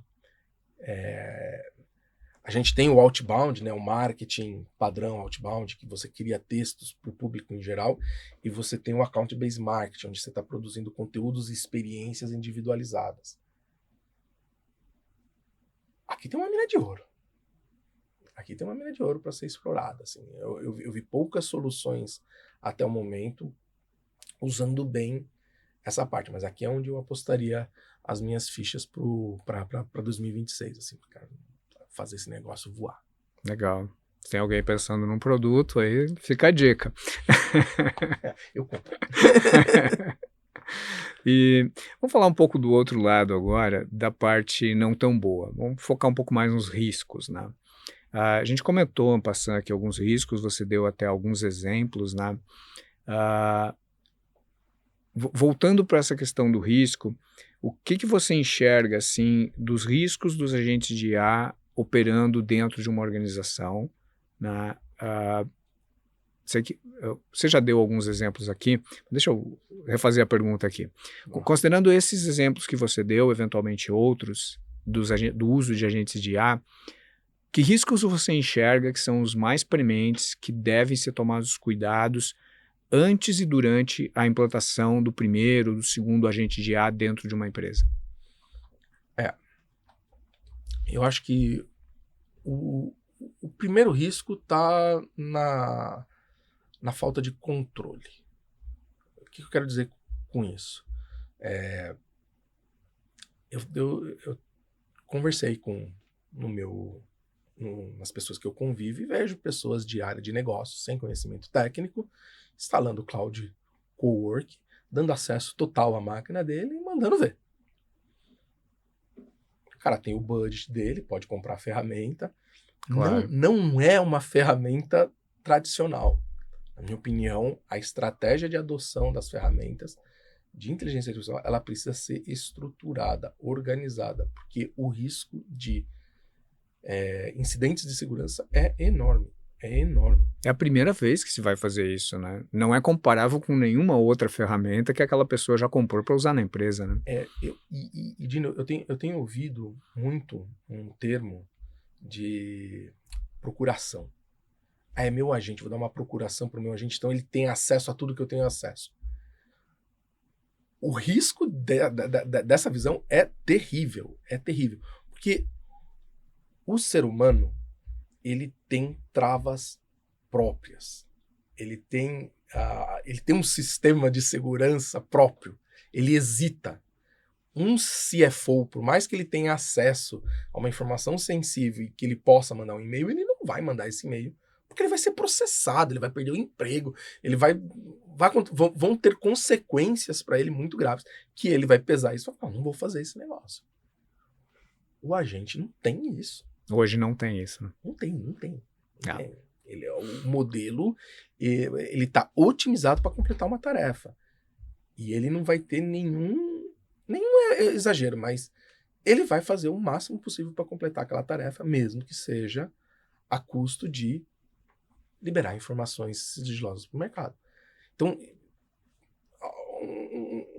gente tem o outbound, né, o marketing padrão outbound, que você cria textos para o público em geral, e você tem o account-based marketing, onde você está produzindo conteúdos e experiências individualizadas. Aqui tem uma mina de ouro. Aqui tem uma mina de ouro para ser explorada. Assim. Eu vi poucas soluções até o momento usando bem essa parte, mas aqui é onde eu apostaria as minhas fichas para 2026, assim, para fazer esse negócio voar. Legal. Se tem alguém pensando num produto, aí fica a dica. Eu compro. E vamos falar um pouco do outro lado agora, da parte não tão boa. Vamos focar um pouco mais nos riscos, né? A gente comentou, passando aqui alguns riscos, você deu até alguns exemplos, né? Voltando para essa questão do risco, o que você enxerga, assim, dos riscos dos agentes de IA operando dentro de uma organização, né? Você já deu alguns exemplos aqui, deixa eu refazer a pergunta aqui. Considerando esses exemplos que você deu, eventualmente outros, do uso de agentes de IA, que riscos você enxerga que são os mais prementes, que devem ser tomados cuidados antes e durante a implantação do primeiro, do segundo agente de IA dentro de uma empresa? Eu acho que o primeiro risco está na falta de controle. O que eu quero dizer com isso? Eu conversei nas pessoas que eu convivo e vejo pessoas de área de negócios sem conhecimento técnico instalando cloud cowork, dando acesso total à máquina dele e mandando ver. O cara tem o budget dele, pode comprar a ferramenta. Claro. Não é uma ferramenta tradicional. Na minha opinião, a estratégia de adoção das ferramentas de inteligência artificial, ela precisa ser estruturada, organizada, porque o risco de incidentes de segurança é enorme. É enorme. É a primeira vez que se vai fazer isso, né? Não é comparável com nenhuma outra ferramenta que aquela pessoa já comprou para usar na empresa, né? Dino, eu tenho ouvido muito um termo de procuração. É meu agente, vou dar uma procuração para o meu agente, então ele tem acesso a tudo que eu tenho acesso. O risco dessa visão é terrível, porque o ser humano, ele tem travas próprias, ele tem um sistema de segurança próprio, ele hesita. Um CFO, por mais que ele tenha acesso a uma informação sensível e que ele possa mandar um e-mail, ele não vai mandar esse e-mail, porque ele vai ser processado, ele vai perder o emprego, vão ter consequências para ele muito graves, que ele vai pesar isso e falar, não vou fazer esse negócio. O agente não tem isso. Hoje não tem isso, né? Não tem. Ele é o modelo, ele está otimizado para completar uma tarefa. E ele não vai ter nenhum exagero, mas ele vai fazer o máximo possível para completar aquela tarefa, mesmo que seja a custo de liberar informações sigilosas para o mercado. Então,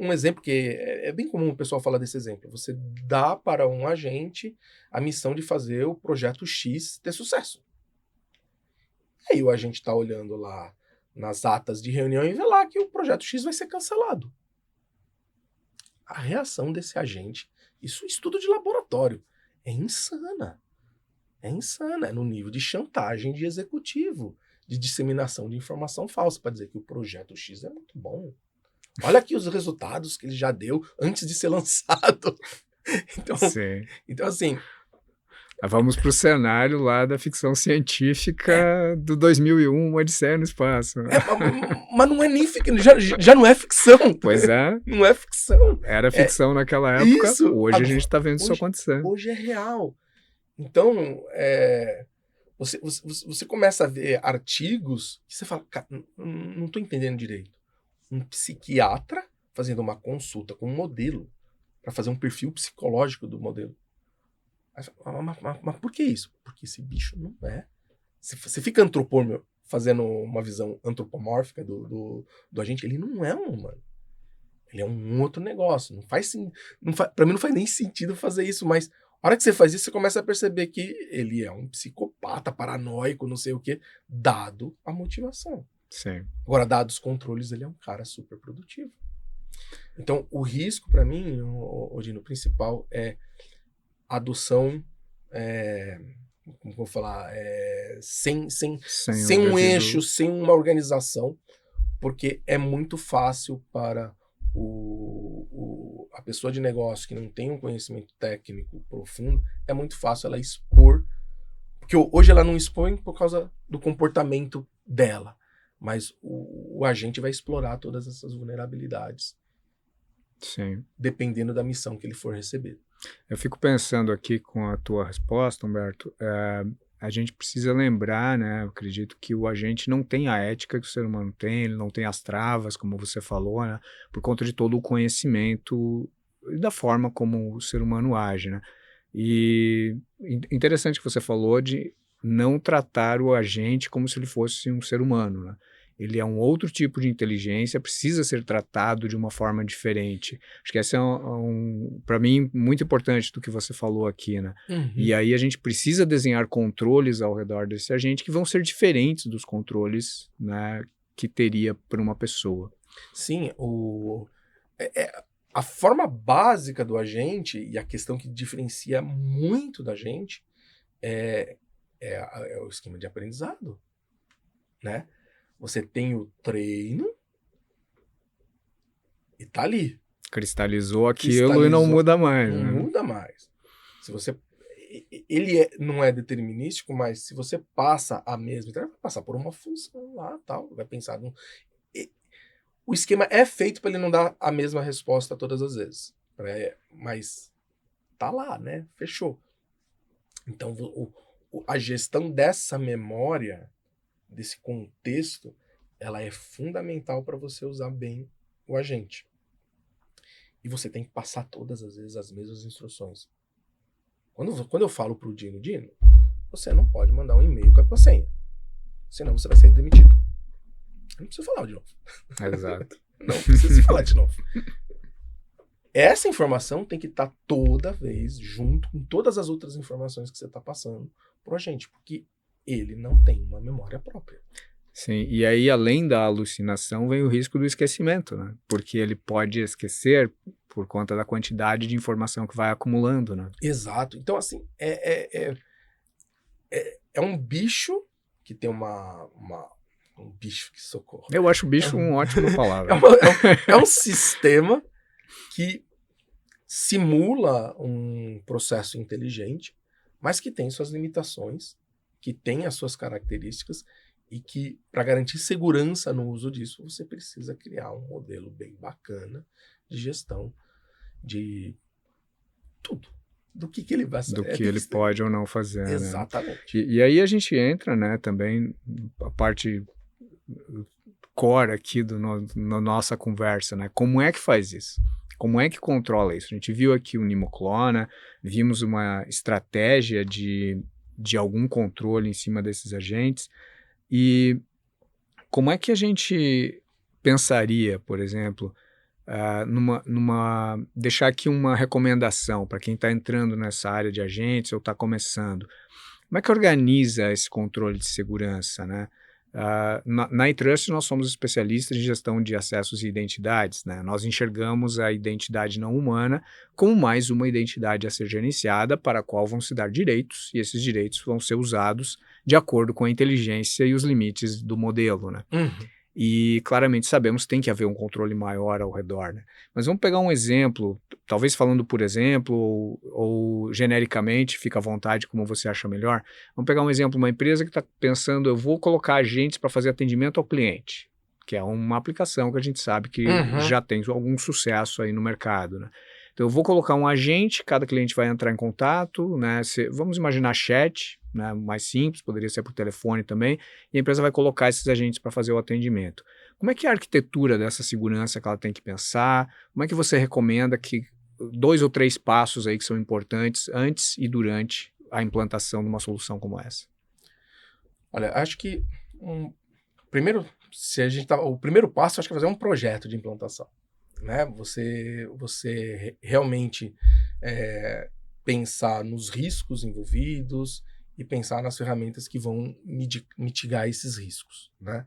um exemplo que é bem comum o pessoal falar desse exemplo. Você dá para um agente a missão de fazer o projeto X ter sucesso. Aí o agente está olhando lá nas atas de reunião e vê lá que o projeto X vai ser cancelado. A reação desse agente, isso é estudo de laboratório, é insana. É insana, é no nível de chantagem de executivo, de disseminação de informação falsa, para dizer que o projeto X é muito bom. Olha aqui os resultados que ele já deu antes de ser lançado. Então assim... Vamos para o cenário lá da ficção científica do 2001, Uma Odisseia no Espaço. Mas não é nem ficção, já não é ficção. Pois é. Não é ficção. Era ficção naquela época, isso, hoje a gente está vendo isso acontecer. Hoje é real. Então, você começa a ver artigos que você fala, cara, não estou entendendo direito. Um psiquiatra fazendo uma consulta com um modelo para fazer um perfil psicológico do modelo. Mas por que isso? Porque esse bicho não é. Você fica fazendo uma visão antropomórfica do agente, ele não é um humano. Ele é um outro negócio. Para mim não faz nem sentido fazer isso, mas a hora que você faz isso, você começa a perceber que ele é um psicopata, paranoico, não sei o quê, dado a motivação. Sim. Agora, dados os controles, ele é um cara super produtivo. Então, o risco, para mim, Odino, principal é adoção, como vou falar, sem um eixo, sem uma organização, porque é muito fácil para a pessoa de negócio que não tem um conhecimento técnico profundo, é muito fácil ela expor, porque hoje ela não expõe por causa do comportamento dela, mas o agente vai explorar todas essas vulnerabilidades. Sim. Dependendo da missão que ele for receber. Eu fico pensando aqui com a tua resposta, Humberto, a gente precisa lembrar, né? Eu acredito que o agente não tem a ética que o ser humano tem, ele não tem as travas, como você falou, né? Por conta de todo o conhecimento e da forma como o ser humano age, né? E interessante que você falou de não tratar o agente como se ele fosse um ser humano, né? Ele é um outro tipo de inteligência, precisa ser tratado de uma forma diferente. Acho que essa é para mim, muito importante do que você falou aqui, né? Uhum. E aí a gente precisa desenhar controles ao redor desse agente que vão ser diferentes dos controles, né, que teria para uma pessoa. Sim, a forma básica do agente e a questão que diferencia muito da gente é o esquema de aprendizado, né? Você tem o treino e tá ali. Cristalizou aquilo e não muda mais. Não muda mais. Se você... Ele não é determinístico, mas se você passa a mesma... Vai passar por uma função lá, tal, vai pensar... O esquema é feito para ele não dar a mesma resposta todas as vezes. Mas tá lá, né? Fechou. Então, a gestão dessa memória, desse contexto, ela é fundamental para você usar bem o agente. E você tem que passar todas as vezes as mesmas instruções. Quando eu falo pro Dino, você não pode mandar um e-mail com a tua senha. Senão você vai ser demitido. Eu não preciso falar de novo. Exato. Não preciso falar de novo. Essa informação tem que estar toda vez junto com todas as outras informações que você está passando pro agente, porque ele não tem uma memória própria. Sim, e aí além da alucinação vem o risco do esquecimento, né? Porque ele pode esquecer por conta da quantidade de informação que vai acumulando, né? Exato. Então, assim, é um bicho que tem um bicho, que socorro. Eu acho bicho uma ótima palavra. É um sistema que simula um processo inteligente, mas que tem suas limitações, que tem as suas características e que, para garantir segurança no uso disso, você precisa criar um modelo bem bacana de gestão de tudo. Do que ele vai fazer. Do que ele pode ou não fazer. Exatamente. Né? E aí a gente entra, né, também, a parte core aqui na nossa conversa, né? Como é que faz isso? Como é que controla isso? A gente viu aqui o Nimoclona, vimos uma estratégia de algum controle em cima desses agentes. E como é que a gente pensaria, por exemplo, deixar aqui uma recomendação para quem está entrando nessa área de agentes ou está começando. Como é que organiza esse controle de segurança, né? Na iTrust nós somos especialistas em gestão de acessos e identidades, né? Nós enxergamos a identidade não humana como mais uma identidade a ser gerenciada para a qual vão se dar direitos e esses direitos vão ser usados de acordo com a inteligência e os limites do modelo, né? Uhum. E claramente sabemos que tem que haver um controle maior ao redor, né? Mas vamos pegar um exemplo, talvez falando por exemplo, ou genericamente, fica à vontade como você acha melhor. Vamos pegar um exemplo, uma empresa que está pensando, eu vou colocar agentes para fazer atendimento ao cliente, que é uma aplicação que a gente sabe que Uhum. já tem algum sucesso aí no mercado, né? Então eu vou colocar um agente, cada cliente vai entrar em contato, né? Vamos imaginar chat, né? Mais simples, poderia ser por telefone também, e a empresa vai colocar esses agentes para fazer o atendimento. Como é que é a arquitetura dessa segurança que ela tem que pensar? Como é que você recomenda que 2 ou 3 passos aí que são importantes antes e durante a implantação de uma solução como essa? Olha, acho que primeiro, se a gente tá, o primeiro passo, acho que é fazer um projeto de implantação, né? Você realmente pensar nos riscos envolvidos e pensar nas ferramentas que vão mitigar esses riscos, né?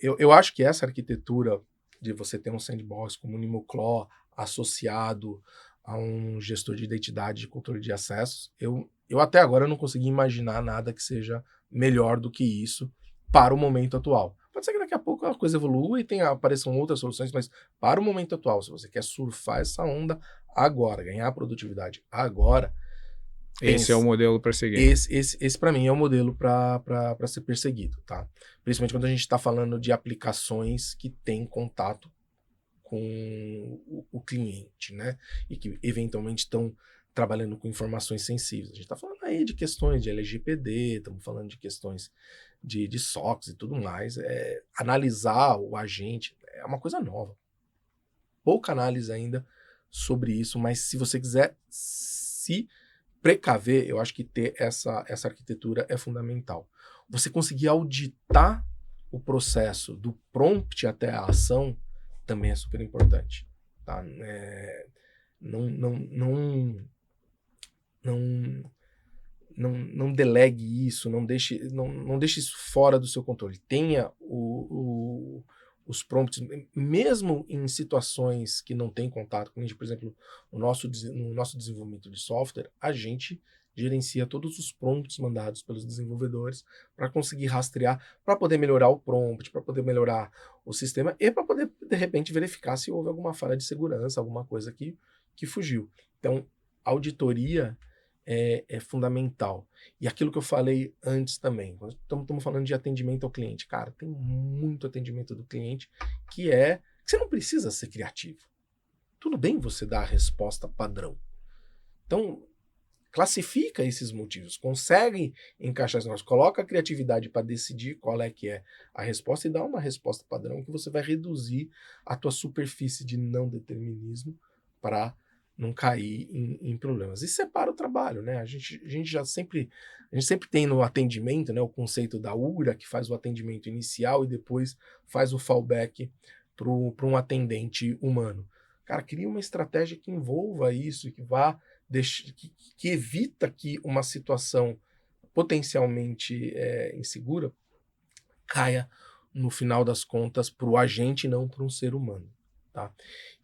Eu acho que essa arquitetura de você ter um sandbox como o Nimoclaw associado a um gestor de identidade de controle de acessos, eu até agora não consegui imaginar nada que seja melhor do que isso para o momento atual. Pode ser que daqui a pouco a coisa evolua e apareçam outras soluções, mas para o momento atual, se você quer surfar essa onda agora, ganhar produtividade agora, Esse é o pense. modelo para seguir. Esse para mim é o modelo para ser perseguido, tá? Principalmente quando a gente está falando de aplicações que têm contato com o cliente, né? E que eventualmente estão trabalhando com informações sensíveis. A gente está falando aí de questões de LGPD, estamos falando de questões de SOX e tudo mais. Analisar o agente é uma coisa nova. Pouca análise ainda sobre isso, mas se você quiser se precaver, eu acho que ter essa arquitetura é fundamental. Você conseguir auditar o processo do prompt até a ação também é super importante, tá? Não, não, não, não, não delegue isso, não deixe isso fora do seu controle. Tenha os prompts, mesmo em situações que não tem contato com a gente, por exemplo, no nosso desenvolvimento de software, a gente gerencia todos os prompts mandados pelos desenvolvedores para conseguir rastrear, para poder melhorar o prompt, para poder melhorar o sistema e para poder, de repente, verificar se houve alguma falha de segurança, alguma coisa que fugiu. Então, auditoria é fundamental. E aquilo que eu falei antes também, quando estamos falando de atendimento ao cliente, cara, tem muito atendimento do cliente que você não precisa ser criativo. Tudo bem você dar a resposta padrão. Então, classifica esses motivos, consegue encaixar esse negócio, coloca a criatividade para decidir qual é que é a resposta e dá uma resposta padrão que você vai reduzir a tua superfície de não determinismo para não cair em problemas. E separa o trabalho, né? A gente sempre tem no atendimento, né, o conceito da URA, que faz o atendimento inicial e depois faz o fallback para um atendente humano. Cara, cria uma estratégia que envolva isso, que vá que evita que uma situação potencialmente insegura caia, no final das contas, para o agente e não para um ser humano. Tá?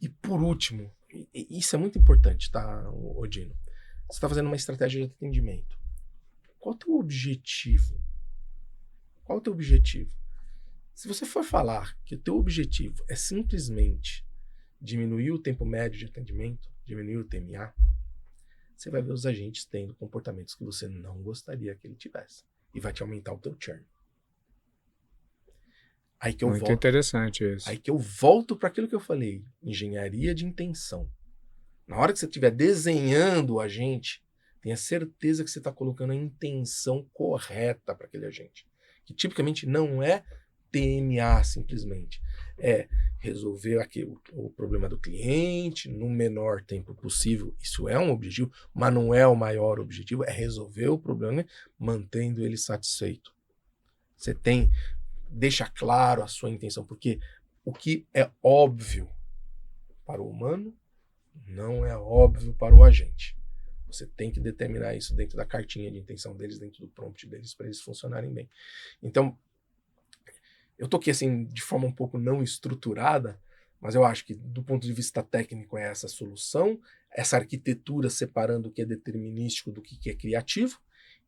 E por último, isso é muito importante, tá, Odino? Você está fazendo uma estratégia de atendimento. Qual é o teu objetivo? Qual é o teu objetivo? Se você for falar que o teu objetivo é simplesmente diminuir o tempo médio de atendimento, diminuir o TMA, você vai ver os agentes tendo comportamentos que você não gostaria que ele tivesse. E vai te aumentar o teu churn. Muito interessante isso. Aí que eu volto para aquilo que eu falei. Engenharia de intenção. Na hora que você estiver desenhando o agente, tenha certeza que você está colocando a intenção correta para aquele agente. Que tipicamente não é TMA simplesmente. É resolver o problema do cliente no menor tempo possível. Isso é um objetivo, mas não é o maior objetivo. É resolver o problema mantendo ele satisfeito. Deixa claro a sua intenção, porque O que é óbvio para o humano não é óbvio para o agente. Você tem que determinar isso dentro da cartinha de intenção deles, dentro do prompt deles, para eles funcionarem bem. Então, eu tô aqui assim, de forma um pouco não estruturada, mas eu acho que do ponto de vista técnico é essa solução, essa arquitetura separando o que é determinístico do que é criativo,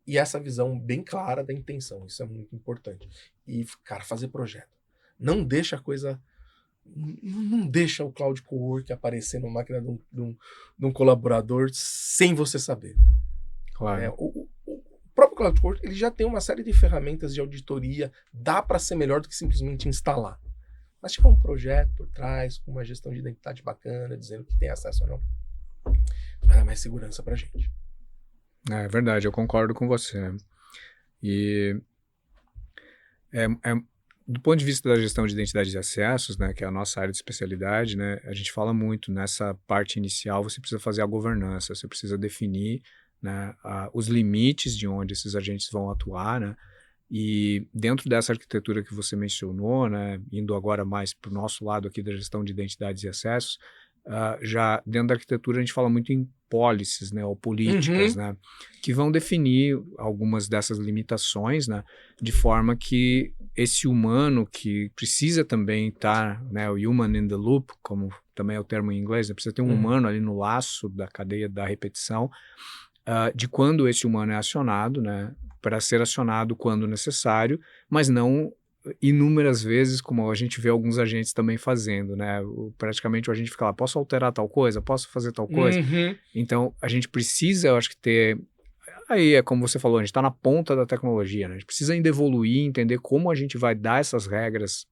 e essa visão bem clara da intenção. Isso é muito importante. E, cara, fazer projeto. Não deixa a coisa... Não deixa o Cloud Cowork aparecer na máquina de um colaborador sem você saber. Claro. O próprio Cloud Cowork, ele já tem uma série de ferramentas de auditoria, dá para ser melhor do que simplesmente instalar. Mas tiver um projeto por trás, com uma gestão de identidade bacana, dizendo que tem acesso ou não, vai dar mais segurança pra gente. É verdade, eu concordo com você. E do ponto de vista da gestão de identidade de acessos, né, que é a nossa área de especialidade, né, a gente fala muito nessa parte inicial, você precisa fazer a governança, você precisa definir, né, os limites de onde esses agentes vão atuar, né, e dentro dessa arquitetura que você mencionou, né, indo agora mais para o nosso lado aqui da gestão de identidades e acessos, já dentro da arquitetura a gente fala muito em policies, né, ou políticas, né, que vão definir algumas dessas limitações, né, de forma que esse humano que precisa também estar, né, o human in the loop, como também é o termo em inglês, né, precisa ter um humano ali no laço da cadeia da repetição, de quando esse humano é acionado, né, para ser acionado quando necessário, mas não inúmeras vezes, como a gente vê alguns agentes também fazendo, né? Praticamente o agente fica lá, posso alterar tal coisa? Posso fazer tal coisa? Então, a gente precisa, eu acho que ter... Aí é como você falou, a gente está na ponta da tecnologia, né? A gente precisa ainda evoluir, entender como a gente vai dar essas regras,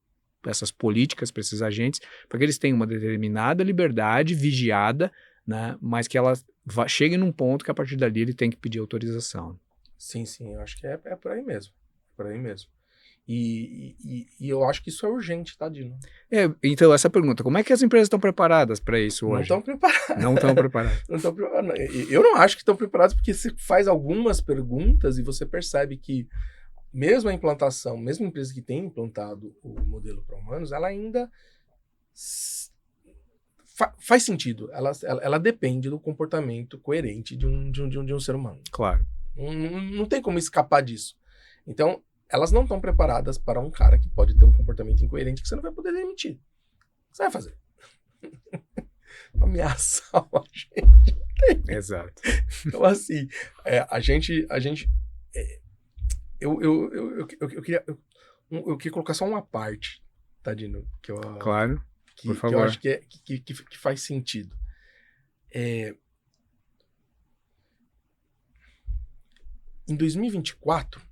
essas políticas para esses agentes, para que eles tenham uma determinada liberdade vigiada, né? Mas que ela chegue num ponto que a partir dali ele tem que pedir autorização. Sim, eu acho que é por aí mesmo. Por aí mesmo. E eu acho que isso é urgente, tá, Dino? Então, essa pergunta, como é que as empresas estão preparadas para isso hoje? Não estão preparadas. Não estão preparadas. Não estão preparadas. Eu não acho que estão preparadas, porque você faz algumas perguntas e você percebe que mesmo a implantação, mesmo a empresa que tem implantado o modelo para humanos, ela ainda faz sentido. Ela depende do comportamento coerente de um ser humano. Claro. Não tem como escapar disso. Então, elas não estão preparadas para um cara que pode ter um comportamento incoerente que você não vai poder demitir. O que você vai fazer? Ameaçar o agente. Exato. Então, assim, eu queria colocar só uma parte, Tadino, claro, por favor. Que eu acho que faz sentido. Em 2024,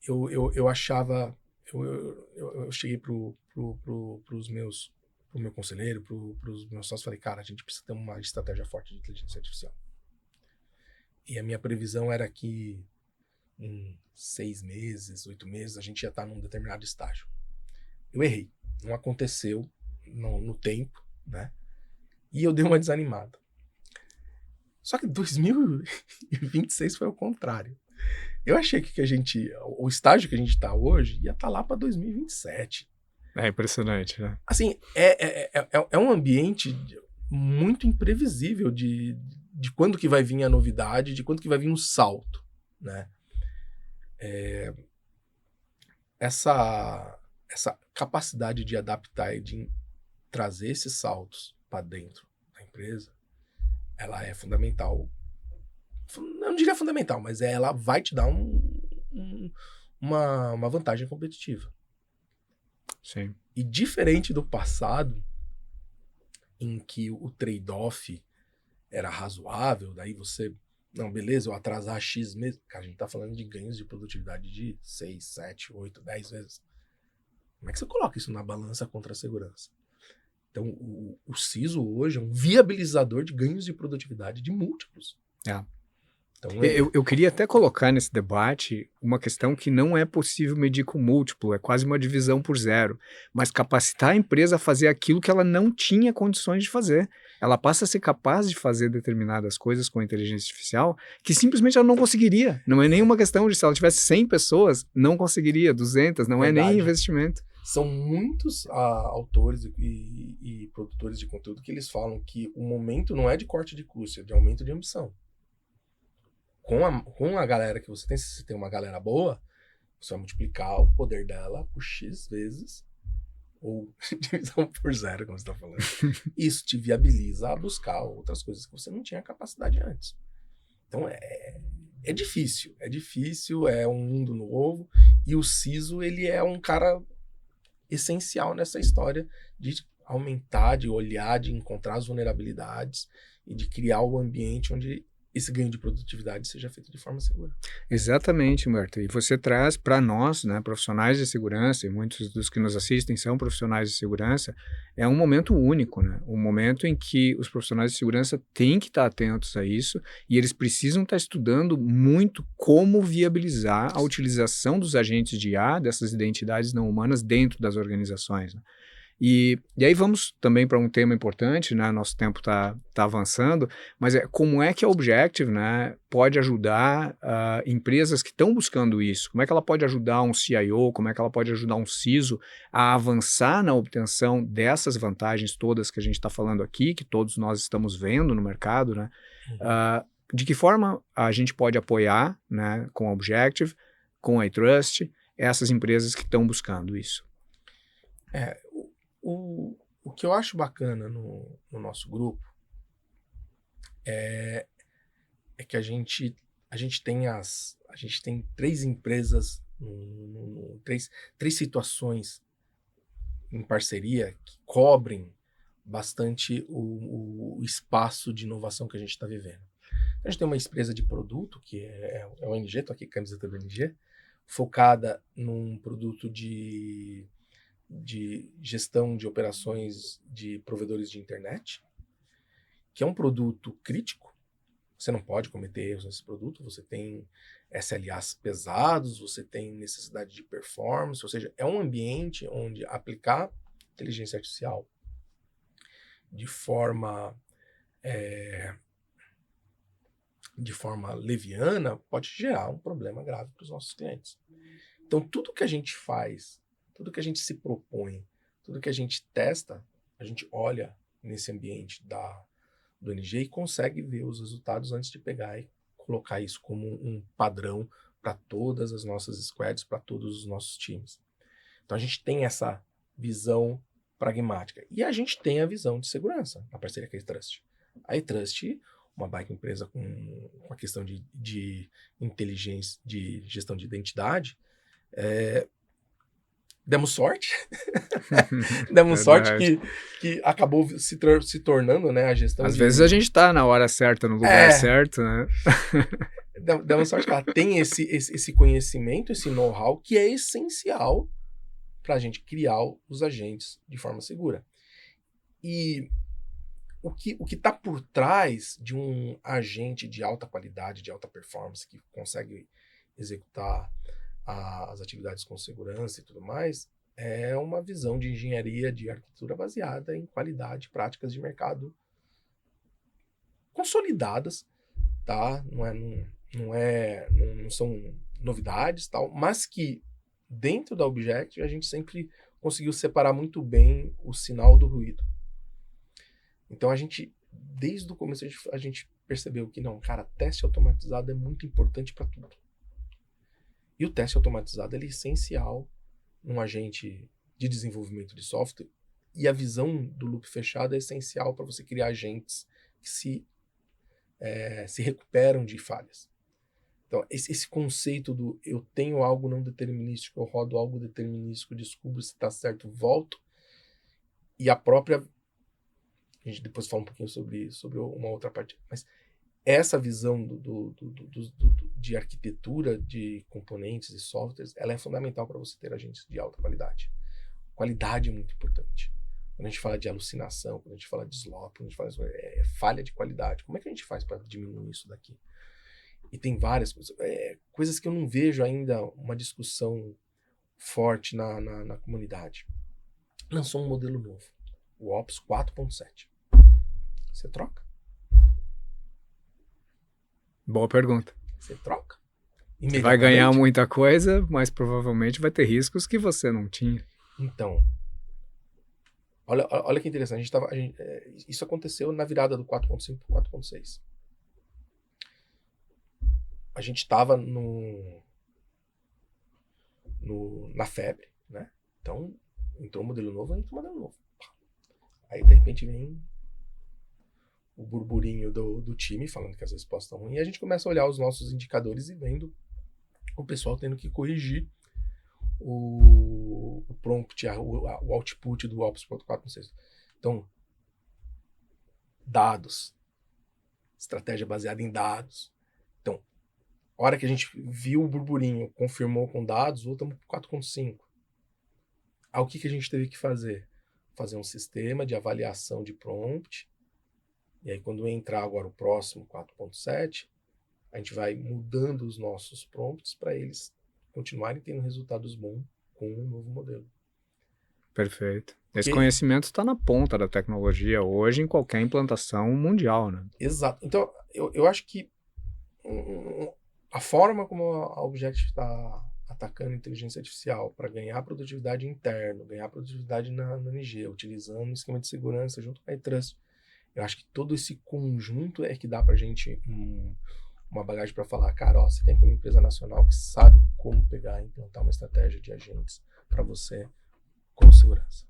eu achava... Eu cheguei pro meu conselheiro, pros meus sócios, falei, cara, a gente precisa ter uma estratégia forte de inteligência artificial. E a minha previsão era que em 6 meses, 8 meses, a gente ia estar num determinado estágio. Eu errei. Não aconteceu no tempo, né? E eu dei uma desanimada. Só que 2026 foi o contrário. Eu achei que o estágio que a gente está hoje ia estar lá para 2027. É impressionante, né? Assim, é um ambiente muito imprevisível de quando que vai vir a novidade, de quando que vai vir um salto, né? Essa capacidade de adaptar e de trazer esses saltos para dentro da empresa, ela é fundamental. Eu não diria fundamental, mas ela vai te dar uma vantagem competitiva. Sim. E diferente do passado, em que o trade-off era razoável, daí você... Não, beleza, eu atrasar X meses... Cara, a gente tá falando de ganhos de produtividade de 6, 7, 8, 10 vezes. Como é que você coloca isso na balança contra a segurança? Então, o CISO hoje é um viabilizador de ganhos de produtividade de múltiplos. Então, eu queria até colocar nesse debate uma questão que não é possível medir com múltiplo, é quase uma divisão por zero, mas capacitar a empresa a fazer aquilo que ela não tinha condições de fazer. Ela passa a ser capaz de fazer determinadas coisas com a inteligência artificial que simplesmente ela não conseguiria. Não é nenhuma questão de se ela tivesse 100 pessoas, não conseguiria, 200, não é nem investimento. São muitos autores e produtores de conteúdo que eles falam que o momento não é de corte de custo, é de aumento de ambição. Com a galera que você tem, se você tem uma galera boa, você vai multiplicar o poder dela por X vezes, ou divisão por zero, como você está falando. Isso te viabiliza a buscar outras coisas que você não tinha capacidade antes. Então é difícil, é um mundo novo, e o CISO, ele é um cara essencial nessa história de aumentar, de olhar, de encontrar as vulnerabilidades e de criar o ambiente onde esse ganho de produtividade seja feito de forma segura. Exatamente, Humberto. E você traz para nós, né, profissionais de segurança, e muitos dos que nos assistem são profissionais de segurança, é um momento único, né? Um momento em que os profissionais de segurança têm que estar atentos a isso e eles precisam estar estudando muito como viabilizar a utilização dos agentes de IA, dessas identidades não humanas, dentro das organizações, né? E aí vamos também para um tema importante, né? Nosso tempo tá avançando, mas como é que a Objective, né, pode ajudar empresas que estão buscando isso? Como é que ela pode ajudar um CIO, como é que ela pode ajudar um CISO a avançar na obtenção dessas vantagens todas que a gente está falando aqui, que todos nós estamos vendo no mercado, né? De que forma a gente pode apoiar, né, com a Objective, com a iTrust, essas empresas que estão buscando isso? O que eu acho bacana no nosso grupo é que a gente tem 3 empresas, três situações em parceria que cobrem bastante o espaço de inovação que a gente está vivendo. A gente tem uma empresa de produto, que é o NG, estou aqui com a camiseta do NG, focada num produto de gestão de operações de provedores de internet, que é um produto crítico. Você não pode cometer erros nesse produto, você tem SLAs pesados, você tem necessidade de performance, ou seja, é um ambiente onde aplicar inteligência artificial de forma leviana pode gerar um problema grave para os nossos clientes. Então, tudo que a gente faz, tudo que a gente se propõe, tudo que a gente testa, a gente olha nesse ambiente do NG e consegue ver os resultados antes de pegar e colocar isso como um padrão para todas as nossas squads, para todos os nossos times. Então, a gente tem essa visão pragmática. E a gente tem a visão de segurança, na parceria com a iTrust. A iTrust, uma baita empresa com a questão de inteligência, de gestão de identidade, demos sorte. Demos sorte que acabou se tornando, né, a gestão. Às vezes a gente está na hora certa, no lugar certo, né? Demos sorte que ela tem esse conhecimento, esse know-how que é essencial para a gente criar os agentes de forma segura. E o que está por trás de um agente de alta qualidade, de alta performance, que consegue executar as atividades com segurança e tudo mais, é uma visão de engenharia de arquitetura baseada em qualidade e práticas de mercado consolidadas, tá? Não são novidades, tal, mas que dentro da Objective a gente sempre conseguiu separar muito bem o sinal do ruído. Então desde o começo a gente percebeu que não, cara, teste automatizado é muito importante para tudo. E o teste automatizado é essencial num agente de desenvolvimento de software, e a visão do loop fechado é essencial para você criar agentes que se recuperam de falhas. Então, esse conceito do eu tenho algo não determinístico, eu rodo algo determinístico, descubro se está certo, volto, e a gente depois fala um pouquinho sobre uma outra parte, mas essa visão de arquitetura de componentes e softwares, ela é fundamental para você ter agentes de alta qualidade. Qualidade é muito importante. Quando a gente fala de alucinação, quando a gente fala de slop, quando a gente fala de falha de qualidade, como é que a gente faz para diminuir isso daqui? E tem várias coisas. Coisas que eu não vejo ainda uma discussão forte na comunidade. Lançou um modelo novo, o Ops 4.7. Você troca? Boa pergunta. Você troca? Vai ganhar muita coisa, mas provavelmente vai ter riscos que você não tinha. Então, olha que interessante. Isso aconteceu na virada do 4.5 para o 4.6. A gente estava na febre, né? Então, entrou um modelo novo, entra um modelo novo. Aí, de repente, vem o burburinho do time falando que as respostas estão ruins. E a gente começa a olhar os nossos indicadores e vendo o pessoal tendo que corrigir o prompt, o output do Ops 4.6. Então, dados, estratégia baseada em dados. Então, a hora que a gente viu o burburinho, confirmou com dados, voltamos para o 4.5. Aí o que a gente teve que fazer? Fazer um sistema de avaliação de prompt. E aí, quando entrar agora o próximo 4.7, a gente vai mudando os nossos prompts para eles continuarem tendo resultados bons com o novo modelo. Perfeito. Esse conhecimento está na ponta da tecnologia hoje em qualquer implantação mundial, né? Exato. Então, eu acho que a forma como a Objective está atacando a inteligência artificial para ganhar produtividade interna, ganhar produtividade na NG, utilizando o esquema de segurança junto com a iTrust, eu acho que todo esse conjunto é que dá para a gente uma bagagem para falar, cara, ó, você tem que ter uma empresa nacional que sabe como pegar e implantar uma estratégia de agentes para você com segurança.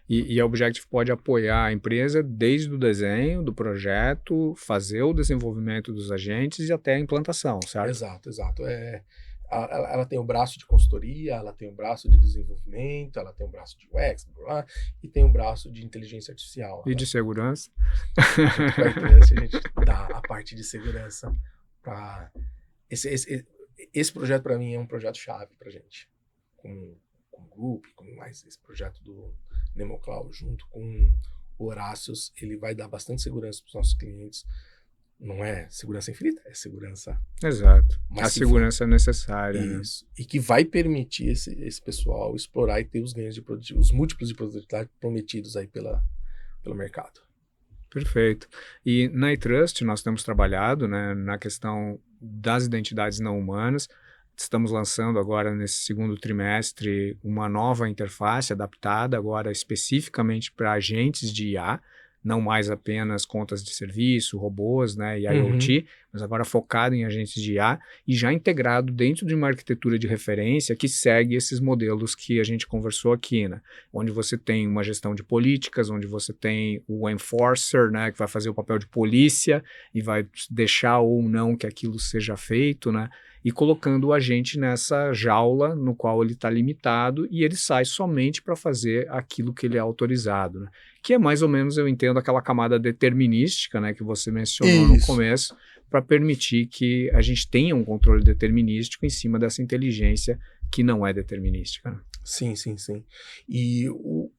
E a Objective pode apoiar a empresa desde o desenho do projeto, fazer o desenvolvimento dos agentes e até a implantação, certo? Exato. Ela tem o braço de consultoria, ela tem o braço de desenvolvimento, ela tem o braço de UX, e tem o braço de inteligência artificial. E de segurança. A gente dá a parte de segurança para... Esse projeto, para mim, é um projeto chave para a gente. Com o Group, com mais esse projeto do NemoCloud, junto com o Horácios, ele vai dar bastante segurança para os nossos clientes. Não é segurança infinita, é segurança... Exato. A segurança necessária. Isso. Né? E que vai permitir esse pessoal explorar e ter os ganhos de produtividade, os múltiplos de produtividade prometidos aí pelo mercado. Perfeito. E na iTrust nós temos trabalhado, né, na questão das identidades não humanas. Estamos lançando agora nesse segundo trimestre uma nova interface adaptada agora especificamente para agentes de IA, não mais apenas contas de serviço, robôs, né, e IoT, mas agora focado em agentes de IA e já integrado dentro de uma arquitetura de referência que segue esses modelos que a gente conversou aqui, né, onde você tem uma gestão de políticas, onde você tem o enforcer, né, que vai fazer o papel de polícia e vai deixar ou não que aquilo seja feito, né, e colocando o agente nessa jaula no qual ele está limitado e ele sai somente para fazer aquilo que ele é autorizado, né? Que é mais ou menos, eu entendo, aquela camada determinística, né, que você mencionou no começo, para permitir que a gente tenha um controle determinístico em cima dessa inteligência que não é determinística. Né? Sim. E o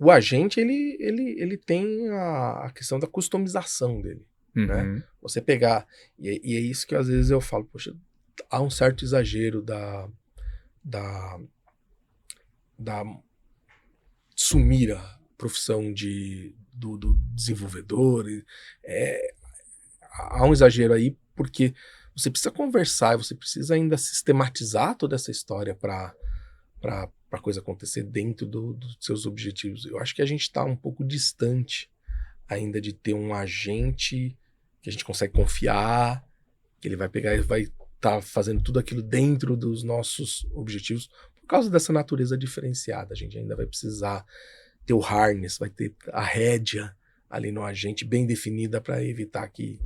agente, ele tem a questão da customização dele. Né? Você pegar, e é isso que às vezes eu falo, poxa, há um certo exagero da sumir a profissão do desenvolvedor, há um exagero aí, porque você precisa conversar, você precisa ainda sistematizar toda essa história para a coisa acontecer dentro dos seus objetivos. Eu acho que a gente está um pouco distante ainda de ter um agente que a gente consegue confiar, que ele vai pegar e vai estar fazendo tudo aquilo dentro dos nossos objetivos. Por causa dessa natureza diferenciada, a gente ainda vai precisar ter o harness, vai ter a rédea ali no agente bem definida para evitar que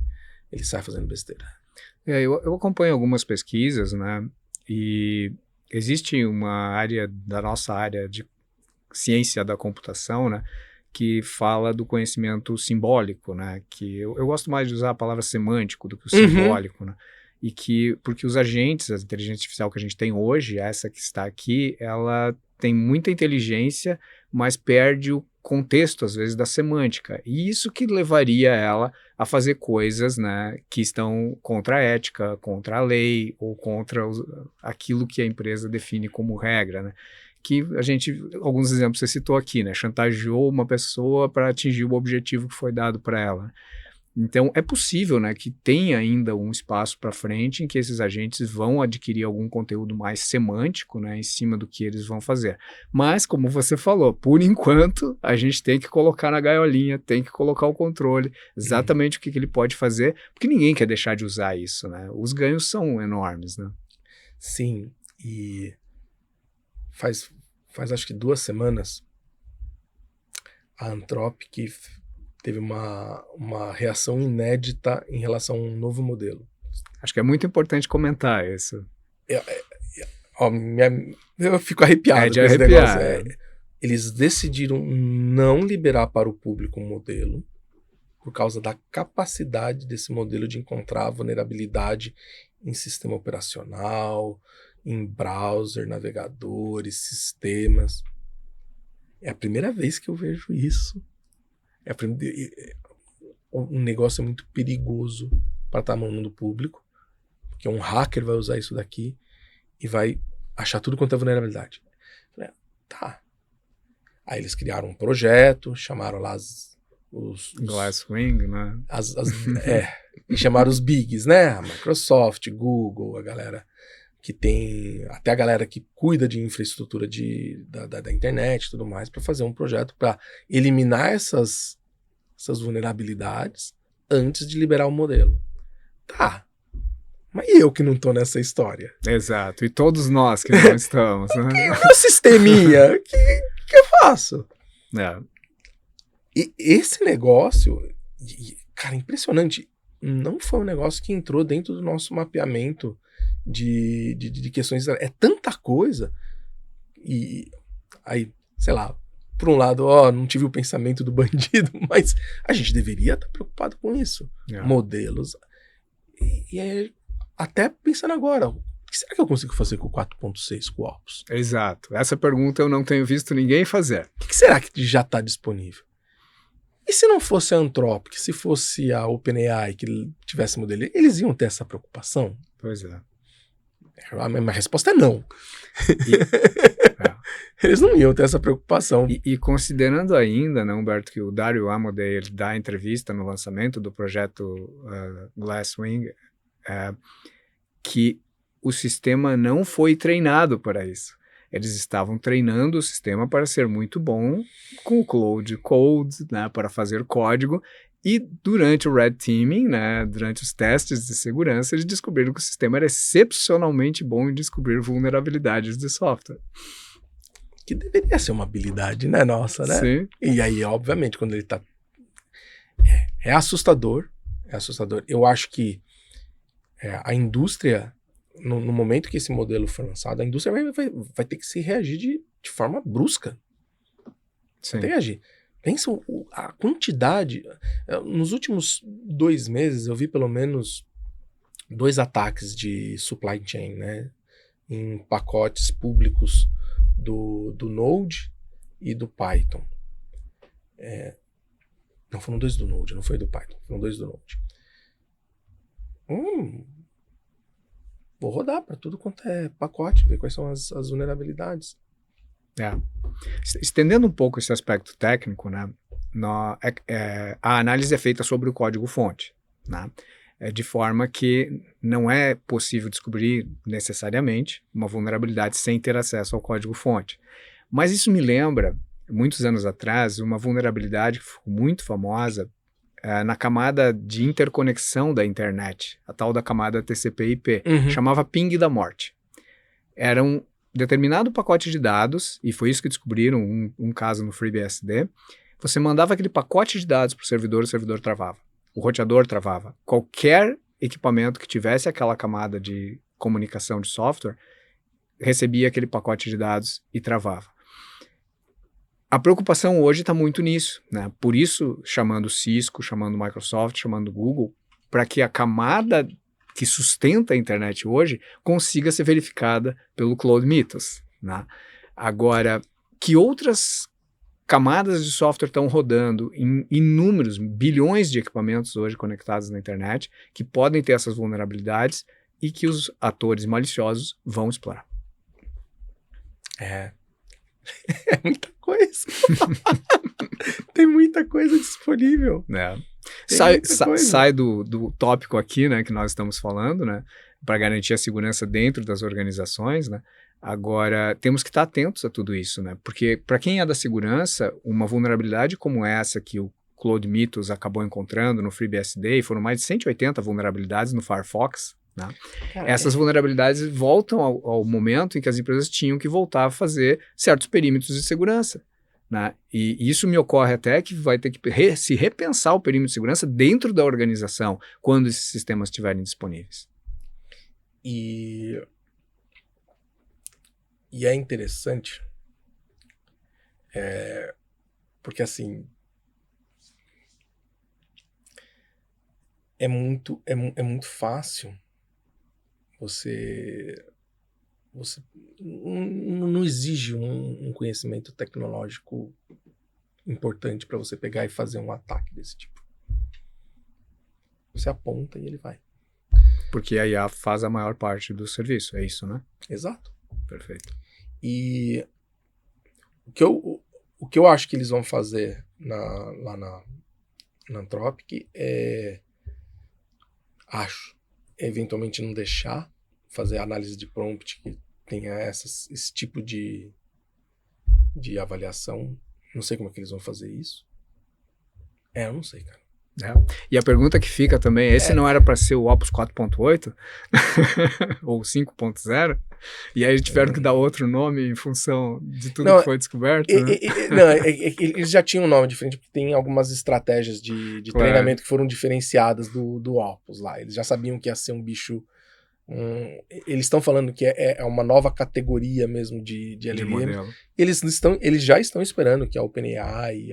ele saia fazendo besteira. Eu acompanho algumas pesquisas, né, e existe uma área da nossa área de ciência da computação, né, que fala do conhecimento simbólico, né? Que eu gosto mais de usar a palavra semântico do que o simbólico, né? E porque os agentes, a inteligência artificial que a gente tem hoje, essa que está aqui, ela tem muita inteligência, mas perde o contexto, às vezes, da semântica. E isso que levaria ela a fazer coisas, né, que estão contra a ética, contra a lei, ou contra aquilo que a empresa define como regra, né? Que a gente, alguns exemplos você citou aqui, né? Chantageou uma pessoa para atingir o objetivo que foi dado para ela. Então, é possível, né, que tenha ainda um espaço para frente em que esses agentes vão adquirir algum conteúdo mais semântico, né, em cima do que eles vão fazer. Mas, como você falou, por enquanto, a gente tem que colocar na gaiolinha, tem que colocar o controle, exatamente o que ele pode fazer, porque ninguém quer deixar de usar isso, né? Os ganhos são enormes, né? Sim, e faz acho que 2 semanas, a Anthropic teve uma reação inédita em relação a um novo modelo. Acho que é muito importante comentar isso. Ó, eu fico arrepiado de com esse arrepiar. negócio. Eles decidiram não liberar para o público um modelo por causa da capacidade desse modelo de encontrar vulnerabilidade em sistema operacional, em browser, navegadores, sistemas. É a primeira vez que eu vejo isso. Um negócio muito perigoso para estar na mão do público, porque um hacker vai usar isso daqui e vai achar tudo quanto é vulnerabilidade. Tá. Aí eles criaram um projeto, chamaram lá os Glasswing, né? E chamaram os bigs, né? A Microsoft, Google, a galera que tem, até a galera que cuida de infraestrutura da internet e tudo mais, para fazer um projeto para eliminar essas vulnerabilidades antes de liberar o modelo. Tá. Mas e eu que não tô nessa história? Exato. E todos nós que não estamos, né? E o meu sisteminha? O que eu faço? É. E esse negócio, cara, impressionante. Não foi um negócio que entrou dentro do nosso mapeamento de questões. É tanta coisa. E aí, sei lá, por um lado, não tive o pensamento do bandido, mas a gente deveria estar preocupado com isso. Modelos. E aí, até pensando agora, o que será que eu consigo fazer com o 4.6 Corpus? Exato. Essa pergunta eu não tenho visto ninguém fazer. O que será que já está disponível? E se não fosse a Anthropic, se fosse a OpenAI que tivesse modelo, eles iam ter essa preocupação? Pois é. A minha resposta é não. Eles não iam ter essa preocupação. E considerando ainda, né, Humberto, que o Dario Amodei ele dá entrevista no lançamento do projeto Glasswing, que o sistema não foi treinado para isso. Eles estavam treinando o sistema para ser muito bom com o Cloud Code, né, para fazer código. E durante o Red Teaming, né, durante os testes de segurança, eles descobriram que o sistema era excepcionalmente bom em descobrir vulnerabilidades de software. Que deveria ser uma habilidade, né, nossa, né? Sim. E aí, obviamente, quando ele tá... É assustador, é assustador. Eu acho que a indústria, no momento que esse modelo for lançado, a indústria vai ter que se reagir de forma brusca. Sim. Vai ter que reagir. Pensa a quantidade. Nos últimos 2 meses, eu vi pelo menos 2 ataques de supply chain, né? Em pacotes públicos do Node e do Python. Não, foram 2 do Node, não foi do Python. Foram 2 do Node. Vou rodar para tudo quanto é pacote, ver quais são as vulnerabilidades. Estendendo um pouco esse aspecto técnico, né, a análise é feita sobre o código-fonte, né, de forma que não é possível descobrir necessariamente uma vulnerabilidade sem ter acesso ao código-fonte. Mas isso me lembra, muitos anos atrás, uma vulnerabilidade que ficou muito famosa na camada de interconexão da internet, a tal da camada TCP/IP, chamava ping da morte. Era um determinado pacote de dados, e foi isso que descobriram, um caso no FreeBSD, você mandava aquele pacote de dados para o servidor travava. O roteador travava. Qualquer equipamento que tivesse aquela camada de comunicação de software, recebia aquele pacote de dados e travava. A preocupação hoje está muito nisso, né? Por isso, chamando Cisco, chamando Microsoft, chamando Google, para que a camada que sustenta a internet hoje consiga ser verificada pelo Cloud Mythos, né? Agora, que outras camadas de software estão rodando em inúmeros, bilhões de equipamentos hoje conectados na internet, que podem ter essas vulnerabilidades e que os atores maliciosos vão explorar. É muita coisa. Tem muita coisa disponível. sai do tópico aqui, né, que nós estamos falando, né, para garantir a segurança dentro das organizações, né. Agora, temos que estar atentos a tudo isso, né, porque para quem é da segurança, uma vulnerabilidade como essa que o Claude Mythos acabou encontrando no FreeBSD, e foram mais de 180 vulnerabilidades no Firefox, né. Cara, Essas vulnerabilidades voltam ao momento em que as empresas tinham que voltar a fazer certos perímetros de segurança, né? E isso me ocorre até que vai ter que se repensar o perímetro de segurança dentro da organização quando esses sistemas estiverem disponíveis. E é interessante, porque assim, é muito fácil você não exige um conhecimento tecnológico importante para você pegar e fazer um ataque desse tipo. Você aponta e ele vai. Porque a IA faz a maior parte do serviço, é isso, né? Exato. Perfeito. E o que eu acho que eles vão fazer lá na Anthropic eventualmente não deixar fazer análise de prompt que tenha esse tipo de avaliação. Não sei como é que eles vão fazer isso. Eu não sei, cara. E a pergunta que fica também, esse não era para ser o Opus 4.8? Ou 5.0? E aí tiveram que dar outro nome em função de tudo que foi descoberto? Né? Eles já tinham um nome diferente, porque tem algumas estratégias de treinamento que foram diferenciadas do Opus lá. Eles já sabiam que ia ser um bicho... eles estão falando que é uma nova categoria mesmo de LLM. Eles já estão esperando que a OpenAI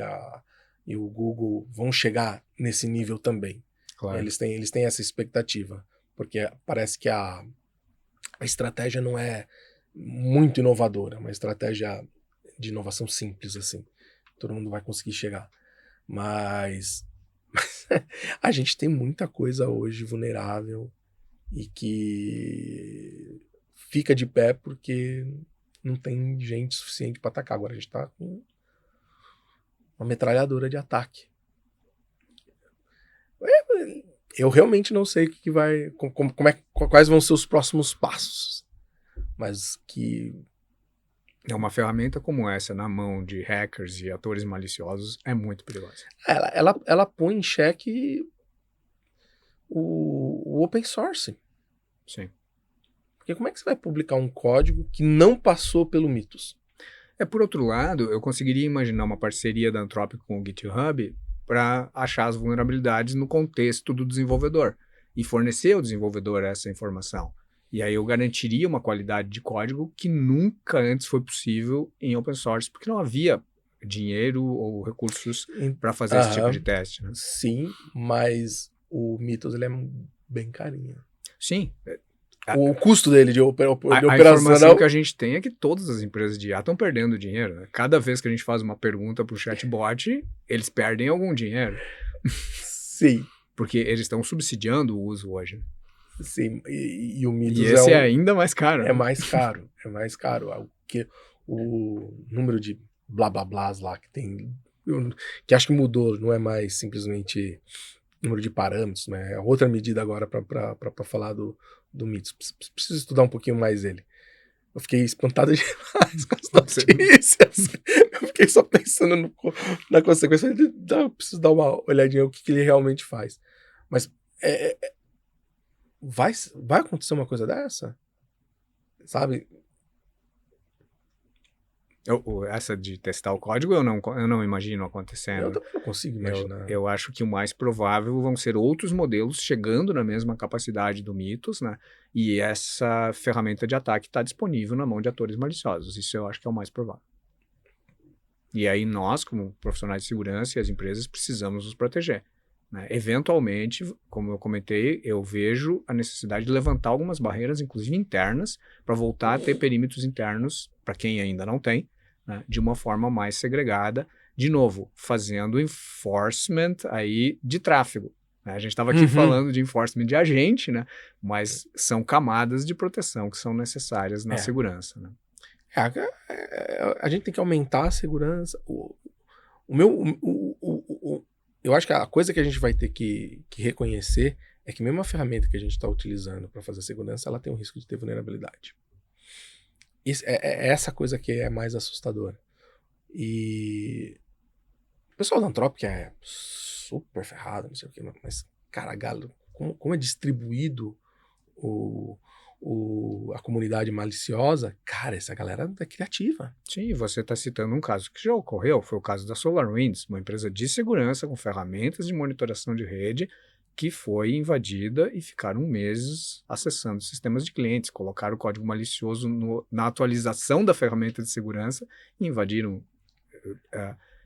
e o Google vão chegar nesse nível também. Claro. Eles têm essa expectativa, porque parece que a estratégia não é muito inovadora, é uma estratégia de inovação simples, assim. Todo mundo vai conseguir chegar. Mas a gente tem muita coisa hoje vulnerável e que fica de pé porque não tem gente suficiente para atacar. Agora a gente está com uma metralhadora de ataque. Eu realmente não sei o que vai... quais vão ser os próximos passos. Mas que... Uma ferramenta como essa na mão de hackers e atores maliciosos é muito perigosa. Ela põe em xeque o open source. Sim. Porque como é que você vai publicar um código que não passou pelo Mythos? Por outro lado, eu conseguiria imaginar uma parceria da Anthropic com o GitHub para achar as vulnerabilidades no contexto do desenvolvedor e fornecer ao desenvolvedor essa informação. E aí eu garantiria uma qualidade de código que nunca antes foi possível em open source, porque não havia dinheiro ou recursos para fazer esse tipo de teste. Né? Sim, mas o Mythos ele é bem carinho. Sim. O custo dele de operação... A informação que a gente tem é que todas as empresas de IA estão perdendo dinheiro. Né? Cada vez que a gente faz uma pergunta para o chatbot, eles perdem algum dinheiro. Sim. Porque eles estão subsidiando o uso hoje. Sim, e o Mythos esse é ainda mais caro. É mais caro, é mais caro. O número de blá blá blás lá que tem, que acho que mudou, não é mais simplesmente número de parâmetros, né? É outra medida agora para falar do Mythos. Preciso estudar um pouquinho mais ele. Eu fiquei espantado demais com as notícias. Eu fiquei só pensando na consequência. Eu preciso dar uma olhadinha no que ele realmente faz. Mas vai acontecer uma coisa dessa? Sabe? Essa de testar o código eu não imagino acontecendo. Eu também não consigo imaginar. Eu acho que o mais provável vão ser outros modelos chegando na mesma capacidade do Mythos, né? E essa ferramenta de ataque está disponível na mão de atores maliciosos. Isso eu acho que é o mais provável. E aí nós, como profissionais de segurança e as empresas, precisamos nos proteger. Né? Eventualmente, como eu comentei, eu vejo a necessidade de levantar algumas barreiras, inclusive internas, para voltar a ter perímetros internos, para quem ainda não tem, né? De uma forma mais segregada, de novo, fazendo enforcement aí de tráfego. Né? A gente estava aqui falando de enforcement de agente, né? Mas são camadas de proteção que são necessárias na segurança. Né? A gente tem que aumentar a segurança. eu acho que a coisa que a gente vai ter que reconhecer é que mesmo a ferramenta que a gente está utilizando para fazer segurança, ela tem um risco de ter vulnerabilidade. É essa coisa que é mais assustadora. E o pessoal da Anthropic é super ferrado, não sei o que, mas, cara, galo, como é distribuído a comunidade maliciosa, cara, essa galera é criativa. Sim, você está citando um caso que já ocorreu, foi o caso da SolarWinds, uma empresa de segurança com ferramentas de monitoração de rede que foi invadida e ficaram meses acessando sistemas de clientes, colocaram o código malicioso na atualização da ferramenta de segurança e invadiram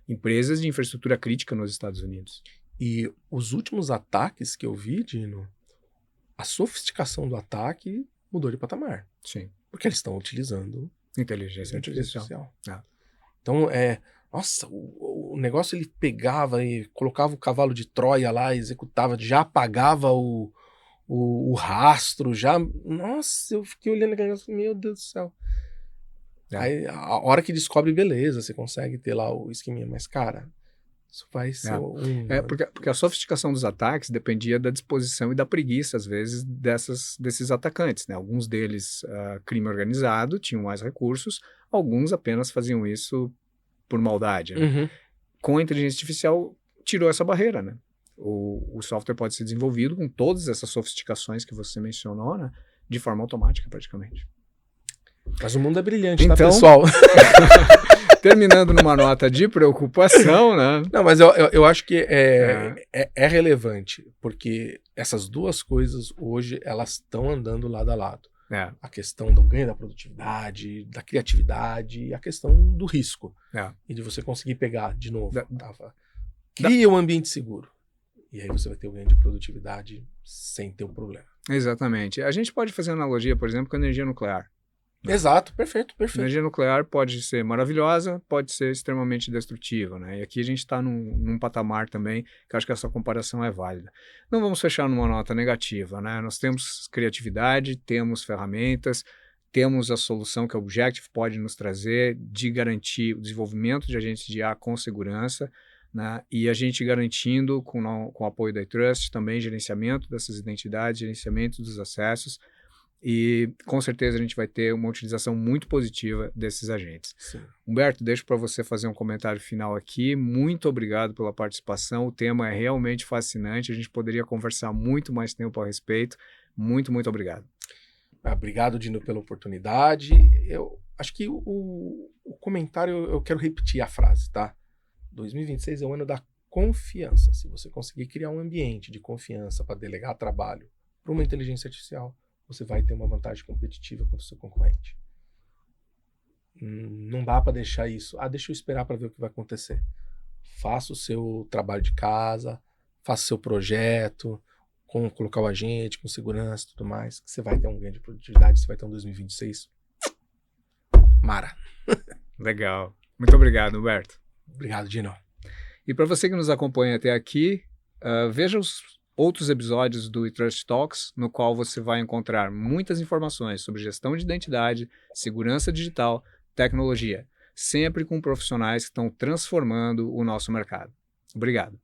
empresas de infraestrutura crítica nos Estados Unidos. E os últimos ataques que eu vi, Dino, a sofisticação do ataque mudou de patamar. Sim. Porque eles estão utilizando inteligência artificial. Então, nossa, o negócio ele pegava e colocava o cavalo de Troia lá, executava, já apagava o rastro, já... Nossa, eu fiquei olhando aquele negócio, meu Deus do céu. Aí, a hora que descobre, beleza, você consegue ter lá o esqueminha, mas, cara... Isso vai ser porque a sofisticação dos ataques dependia da disposição e da preguiça, às vezes, desses atacantes, né? Alguns deles, crime organizado, tinham mais recursos, alguns apenas faziam isso por maldade, né? Uhum. Com a inteligência artificial, tirou essa barreira, né? O software pode ser desenvolvido com todas essas sofisticações que você mencionou, né? De forma automática, praticamente. Mas o mundo é brilhante, então, tá, pessoal? Terminando numa nota de preocupação, né? Não, mas eu acho que é relevante, porque essas duas coisas hoje, elas estão andando lado a lado. A questão do ganho da produtividade, da criatividade, e a questão do risco. E de você conseguir pegar, de novo, cria um ambiente seguro. E aí você vai ter o ganho de produtividade sem ter um problema. Exatamente. A gente pode fazer analogia, por exemplo, com a energia nuclear. Exato, perfeito. A energia nuclear pode ser maravilhosa, pode ser extremamente destrutiva, né? E aqui a gente está num patamar também que eu acho que essa comparação é válida. Não vamos fechar numa nota negativa, né? Nós temos criatividade, temos ferramentas, temos a solução que a Objective pode nos trazer de garantir o desenvolvimento de agentes de IA com segurança, né? E a gente garantindo, com o apoio da iTrust, também gerenciamento dessas identidades, gerenciamento dos acessos, e com certeza a gente vai ter uma utilização muito positiva desses agentes. Sim. Humberto, deixo para você fazer um comentário final aqui. Muito obrigado pela participação. O tema é realmente fascinante. A gente poderia conversar muito mais tempo a respeito. Muito, muito obrigado. Obrigado, Dino, pela oportunidade. Eu acho que o comentário, eu quero repetir a frase, tá? 2026 é o ano da confiança. Se você conseguir criar um ambiente de confiança para delegar trabalho para uma inteligência artificial, você vai ter uma vantagem competitiva contra o seu concorrente. Não dá para deixar isso. Deixa eu esperar para ver o que vai acontecer. Faça o seu trabalho de casa, faça o seu projeto, com colocar o agente, com segurança e tudo mais, que você vai ter um ganho de produtividade, você vai ter um 2026. Mara. Legal. Muito obrigado, Humberto. Obrigado, Dino. E para você que nos acompanha até aqui, veja os outros episódios do iTrust Talks, no qual você vai encontrar muitas informações sobre gestão de identidade, segurança digital, tecnologia, sempre com profissionais que estão transformando o nosso mercado. Obrigado.